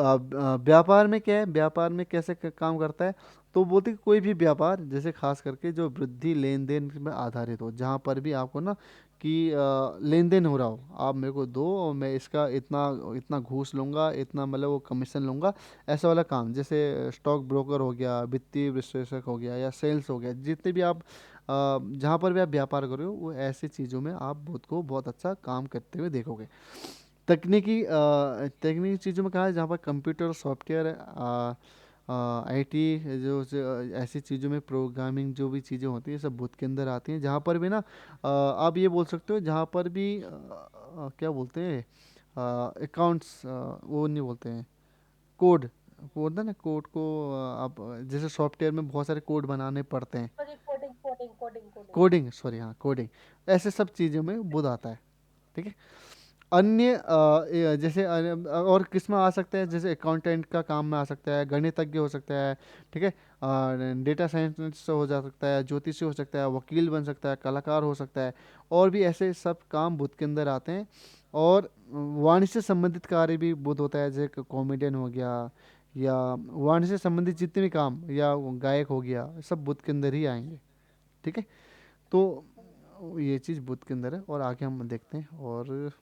व्यापार में क्या है, व्यापार में कैसे काम करता है, तो बोलते हैं कि कोई भी व्यापार, जैसे खास करके जो वृद्धि लेन देन में आधारित हो, जहाँ पर भी आपको ना कि लेन देन हो रहा हो, आप मेरे को दो और मैं इसका इतना इतना घूस लूँगा, इतना मतलब वो कमीशन लूँगा, ऐसा वाला काम, जैसे स्टॉक ब्रोकर हो गया, वित्तीय विश्लेषक हो गया, या सेल्स हो गया, जितने भी आप जहाँ पर भी आप व्यापार कर रहे हो, वो ऐसी चीज़ों में आप खुद को बहुत अच्छा काम करते हुए देखोगे। तकनीकी चीज़ों में कहा है, जहाँ पर कंप्यूटर, सॉफ्टवेयर, आईटी, ऐसी चीज़ों में प्रोग्रामिंग जो भी चीज़ें होती हैं सब बुद्ध के अंदर आती हैं। जहाँ पर भी ना आप ये बोल सकते हो, जहाँ पर भी क्या बोलते हैं, अकाउंट्स, वो नहीं बोलते हैं, कोड, वो होता है ना, कोड को आप जैसे सॉफ्टवेयर में बहुत सारे कोड बनाने पड़ते हैं, coding, coding, coding, coding. Coding, sorry, हाँ, कोडिंग, ऐसे सब चीज़ों में बुद्ध आता है, ठीक है। अन्य जैसे और किस में आ सकता है, जैसे अकाउंटेंट का काम में आ सकता है, गणितज्ञ हो सकता है, ठीक है, डेटा साइंटिस्ट हो जा सकता है, ज्योतिषी हो सकता है, वकील बन सकता है, कलाकार हो सकता है, और भी ऐसे सब काम बुद्ध के अंदर आते हैं। और वाणिज्य से संबंधित कार्य भी बुद्ध होता है, जैसे कॉमेडियन हो गया, या वाणिज्य से संबंधित जितने भी काम, या वो गायक हो गया, सब बुद्ध के अंदर ही आएंगे, ठीक है। तो ये चीज़ बुद्ध के अंदर है, और आगे हम देखते हैं। और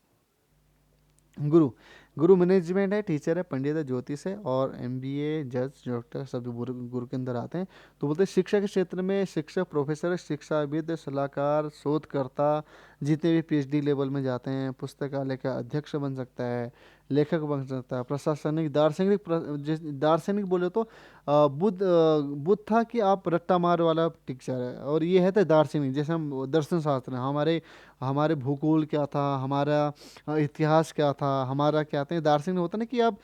गुरु गुरु मैनेजमेंट है, टीचर है, पंडित है, ज्योतिष है, और एमबीए, जज, डॉक्टर सब गुरु गुरु के अंदर आते हैं। तो बोलते हैं शिक्षा के क्षेत्र में शिक्षक, प्रोफेसर, शिक्षाविद, सलाहकार, शोधकर्ता, जितने भी पीएचडी लेवल में जाते हैं, पुस्तकालय का अध्यक्ष बन सकता है, लेखक बन सकता है, प्रशासनिक, दार्शनिक, दार्शनिक बोले तो बुद्ध था कि आप रट्टा मार वाला टीचर है, और ये है तो दार्शनिक, जैसे हम दर्शन शास्त्र हैं, हमारे हमारे भूगोल क्या था, हमारा इतिहास क्या था, हमारा क्या था, दार्शनिक होता है ना कि आप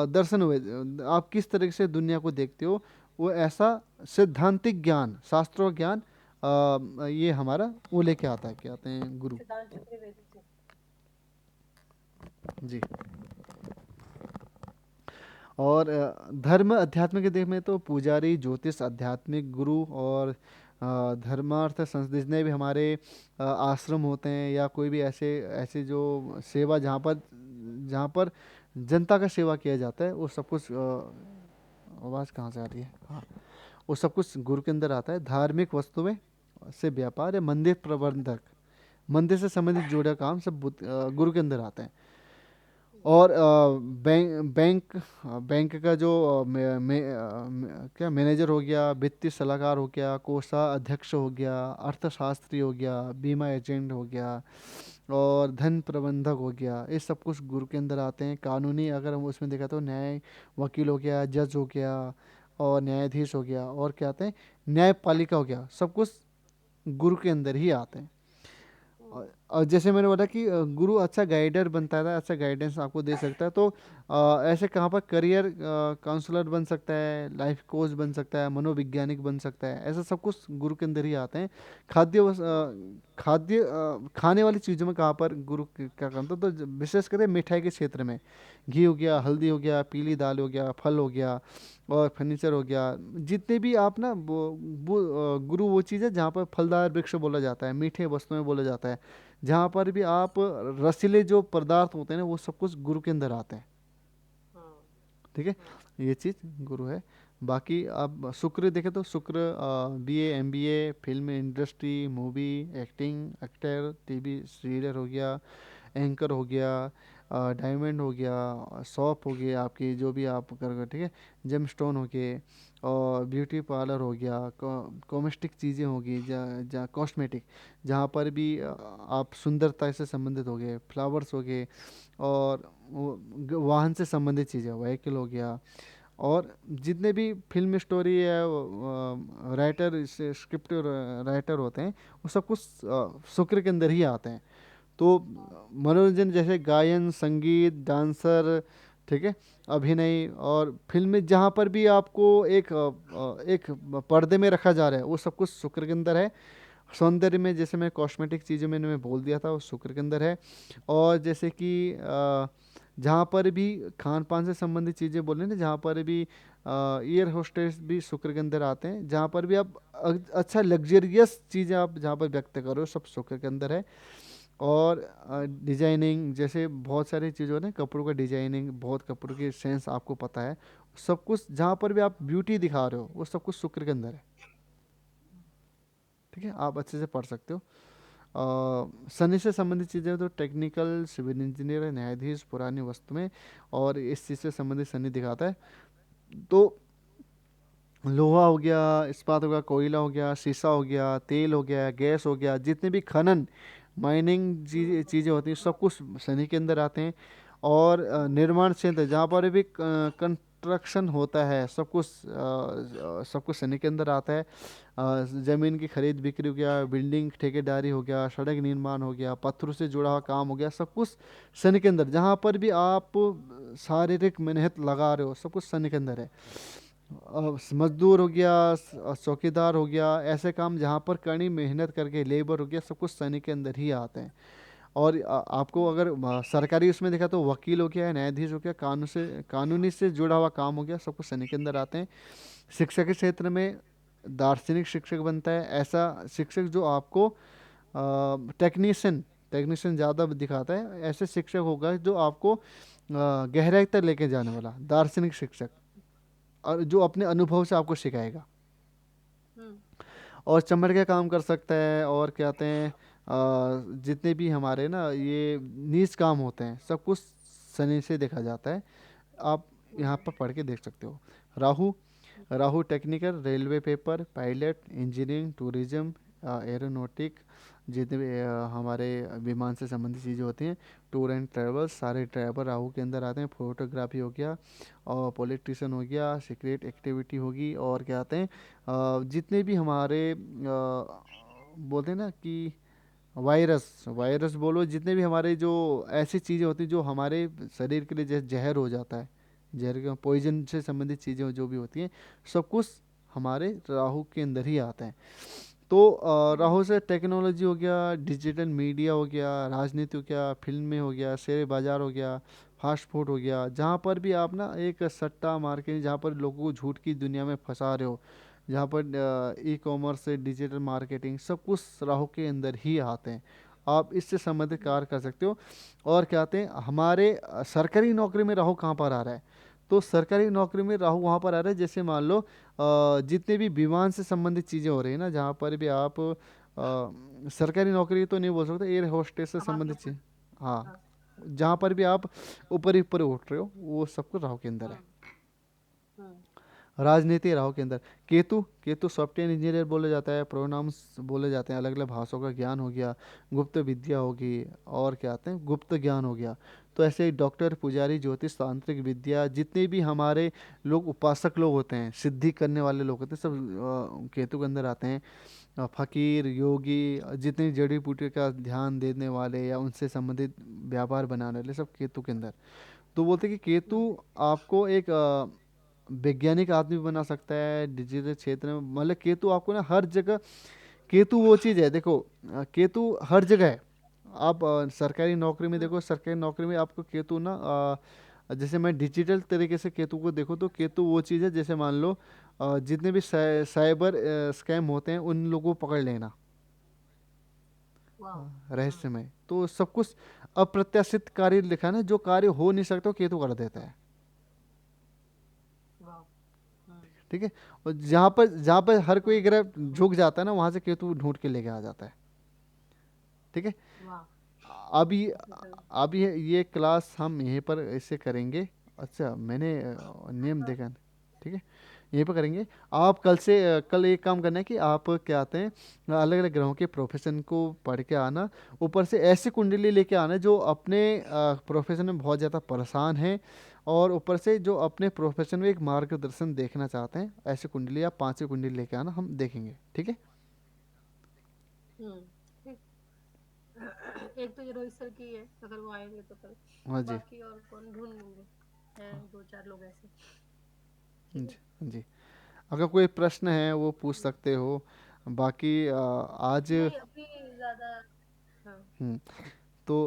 दर्शन हुए, आप किस तरीके से दुनिया को देखते हो, वो ऐसा सैद्धांतिक ज्ञान, शास्त्रों का ज्ञान ये हमारा वो लेके आता है, क्या आते हैं, गुरु। सिद्धांत चतुर्वेदी से। जी। और धर्म अध्यात्म के देख में तो पुजारी, ज्योतिष, आध्यात्मिक गुरु, और धर्मार्थ जितने भी हमारे आश्रम होते हैं, या कोई भी ऐसे ऐसे जो सेवा, जहाँ पर जनता का सेवा किया जाता है, वो सब कुछ आवाज़ कहाँ से आ रही है, हाँ, वो सब कुछ गुरु के अंदर आता है। धार्मिक वस्तुएं से व्यापार, या मंदिर प्रबंधक, मंदिर से संबंधित जुड़ा काम सब गुरु के अंदर आते हैं। हम्म। और बैंक का जो क्या मैनेजर हो गया, वित्तीय सलाहकार हो गया, कोषाध्यक्ष हो गया, अर्थशास्त्री हो गया, बीमा एजेंट हो गया, और धन प्रबंधक हो गया, ये सब कुछ गुरु के अंदर आते हैं। कानूनी अगर हम उसमें देखा तो न्याय वकील हो गया, जज हो गया, और न्यायाधीश हो गया, और क्या आते हैं, न्यायपालिका हो गया, सब कुछ गुरु के अंदर ही आते हैं। और जैसे मैंने बोला कि गुरु अच्छा गाइडर बनता है, अच्छा गाइडेंस आपको दे सकता है। तो ऐसे कहाँ पर करियर काउंसलर बन सकता है, लाइफ कोच बन सकता है, मनोवैज्ञानिक बन सकता है, ऐसा सब कुछ गुरु के अंदर ही आते हैं। खाने वाली चीज़ों में कहाँ पर गुरु क्या करता है, तो विशेष करके मिठाई के क्षेत्र में घी हो गया, हल्दी हो गया, पीली दाल हो गया, फल हो गया, और फर्नीचर हो गया, जितने भी आप ना गुरु वो चीज़ है जहाँ पर फलदार वृक्ष बोला जाता है, मीठे वस्तुएं बोला जाता है, जहाँ पर भी आप रसीले जो पदार्थ होते हैं ना, वो सब कुछ गुरु के अंदर आते हैं। हाँ। ठीक है, हाँ। ये चीज़ गुरु है। बाकी आप शुक्र देखें तो शुक्र BA, MBA, film industry, movie, acting, actor, TV serial हो गया, एंकर हो गया, डायमंड हो गया, शॉप हो गया आपकी जो भी आप कर, ठीक है, जेम स्टोन हो गए, और ब्यूटी पार्लर हो गया, कॉमेस्टिक चीज़ें होगी, जहाँ कॉस्मेटिक, जहाँ पर भी आप सुंदरता से संबंधित हो गए, फ्लावर्स हो गए, और वाहन से संबंधित चीज़ें, व्हीकल हो गया, और जितने भी फिल्म स्टोरी है, राइटर, स्क्रिप्ट राइटर होते हैं, वो सब कुछ शुक्र के अंदर ही आते हैं। तो मनोरंजन जैसे गायन, संगीत, डांसर, ठीक है, अभिनय, और फिल्म में जहाँ पर भी आपको एक पर्दे में रखा जा रहा है, वो सब कुछ शुक्र के अंदर है। सौंदर्य में जैसे मैं कॉस्मेटिक चीज़ें मैं बोल दिया था, वो शुक्र के अंदर है। और जैसे कि जहाँ पर भी खान पान से संबंधित चीज़ें बोले ना, जहाँ पर भी एयर होस्टेस भी शुक्र के अंदर आते हैं, जहाँ पर भी आप अच्छा लग्जरियस चीज़ें आप जहाँ पर व्यक्त करो, सब शुक्र के अंदर है। और डिजाइनिंग जैसे बहुत सारी चीज़ों ने, कपड़ों का डिजाइनिंग, बहुत कपड़ों की सेंस आपको पता है, सब कुछ जहाँ पर भी आप ब्यूटी दिखा रहे हो, वो सब कुछ शुक्र के अंदर है। ठीक है, आप अच्छे से पढ़ सकते हो। शनि से संबंधित चीज़ें तो टेक्निकल, सिविल इंजीनियर, न्यायाधीश, पुरानी वस्तुएं, और इस चीज़ से संबंधित शनि दिखाता है। तो लोहा हो गया, इस्पात हो गया, कोयला हो गया, शीशा हो गया, तेल हो गया, गैस हो गया, जितने भी खनन, माइनिंग चीज़ें होती हैं, सब कुछ शनि के अंदर आते हैं। और निर्माण क्षेत्र जहाँ पर भी कंस्ट्रक्शन होता है, सब कुछ शनि के अंदर आता है। ज़मीन की खरीद बिक्री हो गया, बिल्डिंग ठेकेदारी हो गया, सड़क निर्माण हो गया, पत्थरों से जुड़ा हुआ काम हो गया, सब कुछ शनि के अंदर। जहाँ पर भी आप शारीरिक मेहनत लगा रहे हो, सब कुछ शनि के अंदर है। मजदूर हो गया, चौकीदार हो गया, ऐसे काम जहाँ पर कड़ी मेहनत करके, लेबर हो गया, सब कुछ शनि के अंदर ही आते हैं। और आपको अगर सरकारी उसमें देखा तो वकील हो गया, न्यायाधीश हो गया, कानूनी से जुड़ा हुआ काम हो गया, सब कुछ शनि के अंदर आते हैं। शिक्षा के क्षेत्र में दार्शनिक शिक्षक बनता है, ऐसा शिक्षक जो आपको टेक्नीशियन टेक्नीशियन ज़्यादा दिखाता है, ऐसे शिक्षक होगा जो आपको गहराई तक लेके जाने वाला दार्शनिक शिक्षक, और जो अपने अनुभव से आपको सिखाएगा। हम्म। और चमड़ का काम कर सकता है, और क्या कहते हैं, जितने भी हमारे ना ये नीच काम होते हैं, सब कुछ शनि से देखा जाता है। आप यहाँ हम्म, पर पढ़ के देख सकते हो। राहु, हम्म, राहु technical, railway paper, pilot, engineering, tourism, aeronautic, जितने भी हमारे विमान से संबंधित चीज़ें होती हैं, टूर एंड ट्रैवल, सारे ट्रैवल राहु के अंदर आते हैं। फोटोग्राफी हो गया, और पॉलिटिशियन हो गया, सीक्रेट एक्टिविटी होगी, और क्या आते हैं जितने भी हमारे बोलते हैं ना कि वायरस, वायरस बोलो, जितने भी हमारे जो ऐसी चीज़ें होती हैं जो हमारे शरीर के लिए जैसे जहर हो जाता है, जहर का पॉइजन से संबंधित चीज़ें जो भी होती हैं, सब कुछ हमारे राहु के अंदर ही आता है। तो हम्म, राहु से टेक्नोलॉजी हो गया, डिजिटल मीडिया हो गया, राजनीति हो गया, फिल्में हो गया, शेयर बाजार हो गया, फास्ट फूड हो गया, जहाँ पर भी आप ना एक सट्टा मार के, जहाँ पर लोगों को झूठ की दुनिया में फंसा रहे हो, जहाँ पर ई कॉमर्स से डिजिटल मार्केटिंग, सब कुछ राहु के अंदर ही आते हैं। आप इससे संबंधित कार्य कर सकते हो। और क्या आते हैं हमारे सरकारी नौकरी में राहु कहाँ पर आ रहा है? तो सरकारी नौकरी में राहु वहाँ पर आ रहा है, जैसे मान लो जितने भी विमान से संबंधित चीज़ें हो रही है ना, जहाँ पर भी आप सरकारी नौकरी तो नहीं बोल सकते, एयर होस्टेस से हवा के संबंधित चीज़, ऊपर। हाँ, हाँ। जहाँ पर भी आप ऊपर ही ऊपर उठ रहे हो, वो सब कुछ राहु के अंदर है। हम्म, हम्म, राजनीति राहु के अंदर। केतु, केतु सॉफ्टवेयर इंजीनियर बोला जाता है, प्रोनाउंस बोले जाते हैं, अलग अलग भाषाओं का ज्ञान हो गया, गुप्त विद्या होगी, और क्या आते हैं गुप्त ज्ञान हो गया। तो ऐसे ही डॉक्टर, पुजारी, ज्योतिष, तांत्रिक विद्या, जितने भी हमारे लोग उपासक लोग होते हैं, सिद्धि करने वाले लोग होते हैं, सब केतु के अंदर आते हैं। फकीर, योगी, जितनी जड़ी बूटी का ध्यान देने वाले या उनसे संबंधित व्यापार बनाने वाले, सब केतु के अंदर। तो बोलते हैं कि केतु हम्म, आपको एक वैज्ञानिक आदमी बना सकता है डिजिटल क्षेत्र में। मतलब केतु आपको ना हर जगह, केतु वो चीज़ है देखो, केतु हर जगह है। आप सरकारी नौकरी में हम्म, देखो, सरकारी नौकरी में आपको केतु ना जैसे मैं डिजिटल तरीके से केतु को देखो, तो केतु वो चीज़ है, जैसे मान लो जितने भी साइबर स्कैम होते हैं, उन लोगों को पकड़ लेना, वाह। हम्म, रहस्यमय, तो सब कुछ अप्रत्याशित कार्य लिखा है ना, जो कार्य हो नहीं सकता वो केतु कर देता है। वाह। हम्म, ठीक है। और जहाँ पर हर कोई ग्रह झुक जाता है ना, वहां से केतु ढूंढ के लेके आ जाता है। ठीक है। वाह। अभी ये तो। अभी ये क्लास हम यहीं पर ऐसे करेंगे। अच्छा, मैंने नेम हाँ, देखा। ठीक है, यहीं पर करेंगे। आप कल से कल एक काम करना है कि आप क्या आते हैं, अलग अलग ग्रहों के प्रोफेशन को पढ़ के आना, ऊपर से ऐसी कुंडली लेके आना जो अपने प्रोफेशन में बहुत ज़्यादा परेशान है, और ऊपर से जो अपने प्रोफेशन में एक मार्गदर्शन देखना चाहते हैं, ऐसी कुंडली आप 5 कुंडली लेके आना, हम देखेंगे। ठीक है। ठीक। एक तो ये रोहित सर की है, अगर वो आएंगे तो कल। हाँ जी। बाकी और कौन ढूंढ लूंगे, हैं दो चार लोग ऐसे। हाँ ठीक है। जी। हाँ जी। अगर कोई प्रश्न है वो पूछ हम्म, सकते हो। बाकी आज नहीं अभी ज्यादा। हाँ। तो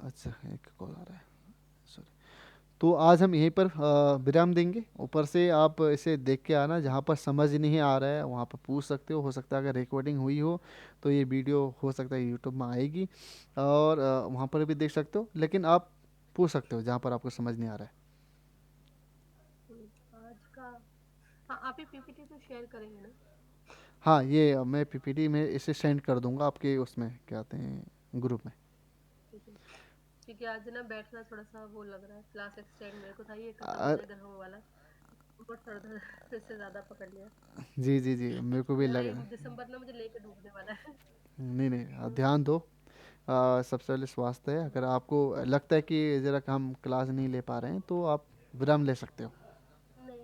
अच्छा, एक कॉल आ रहा है, सॉरी। तो आज हम यहीं पर विराम देंगे। ऊपर से आप इसे देख के आना, जहाँ पर समझ नहीं आ रहा है वहाँ पर पूछ सकते हो सकता है अगर रिकॉर्डिंग हुई हो तो ये वीडियो हो सकता है यूट्यूब में आएगी, और वहाँ पर भी देख सकते हो, लेकिन आप पूछ सकते हो जहाँ पर आपको समझ नहीं आ रहा है। आज का। हाँ, आप ही पीपीटी तो शेयर करेंगे ना? हाँ, ये मैं पीपीटी में इसे सेंड कर दूंगा आपके उसमें, क्या कहते हैं, ग्रुप में। ठीक है। क्योंकि आज ना बैठना थोड़ा सा वो लग रहा है, क्लास एक्सटेंड मेरे को था ये खत्म हो अ, जाए ग्रहों वाला। बहुत सर दर्द फिर से ज्यादा पकड़ लिया। जी जी जी, मेरे को भी मेरा लग ये रहा है। दिसंबर ना मुझे लेके डूबने वाला है। नहीं नहीं, हम्म, ध्यान दो। सबसे पहले स्वास्थ्य है। अगर आपको लगता है कि ज़रा हम क्लास नहीं ले पा रहे हैं तो आप विराम ले सकते हो। नहीं,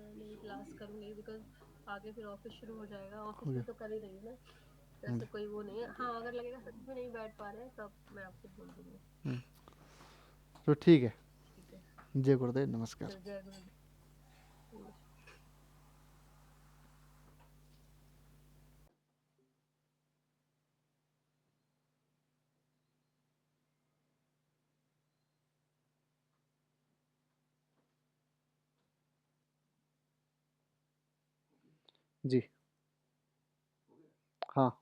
मैं नहीं क्लास करूंगी बिकॉज आगे फिर ऑफिस शुरू हो जाएगा। हो ऑफिस गया। में तो कर ही रही हूँ ना, तो हाँ ऐसे जी। कोई वो नहीं है। हाँ, अगर लगेगा सच में नहीं बैठ पा रहे हैं तब मैं आपको बोल दूंगी। हम्म, तो ठीक है। ठीक है। जय गुरुदेव, नमस्कार। चल, जय गुरु। जी। हाँ।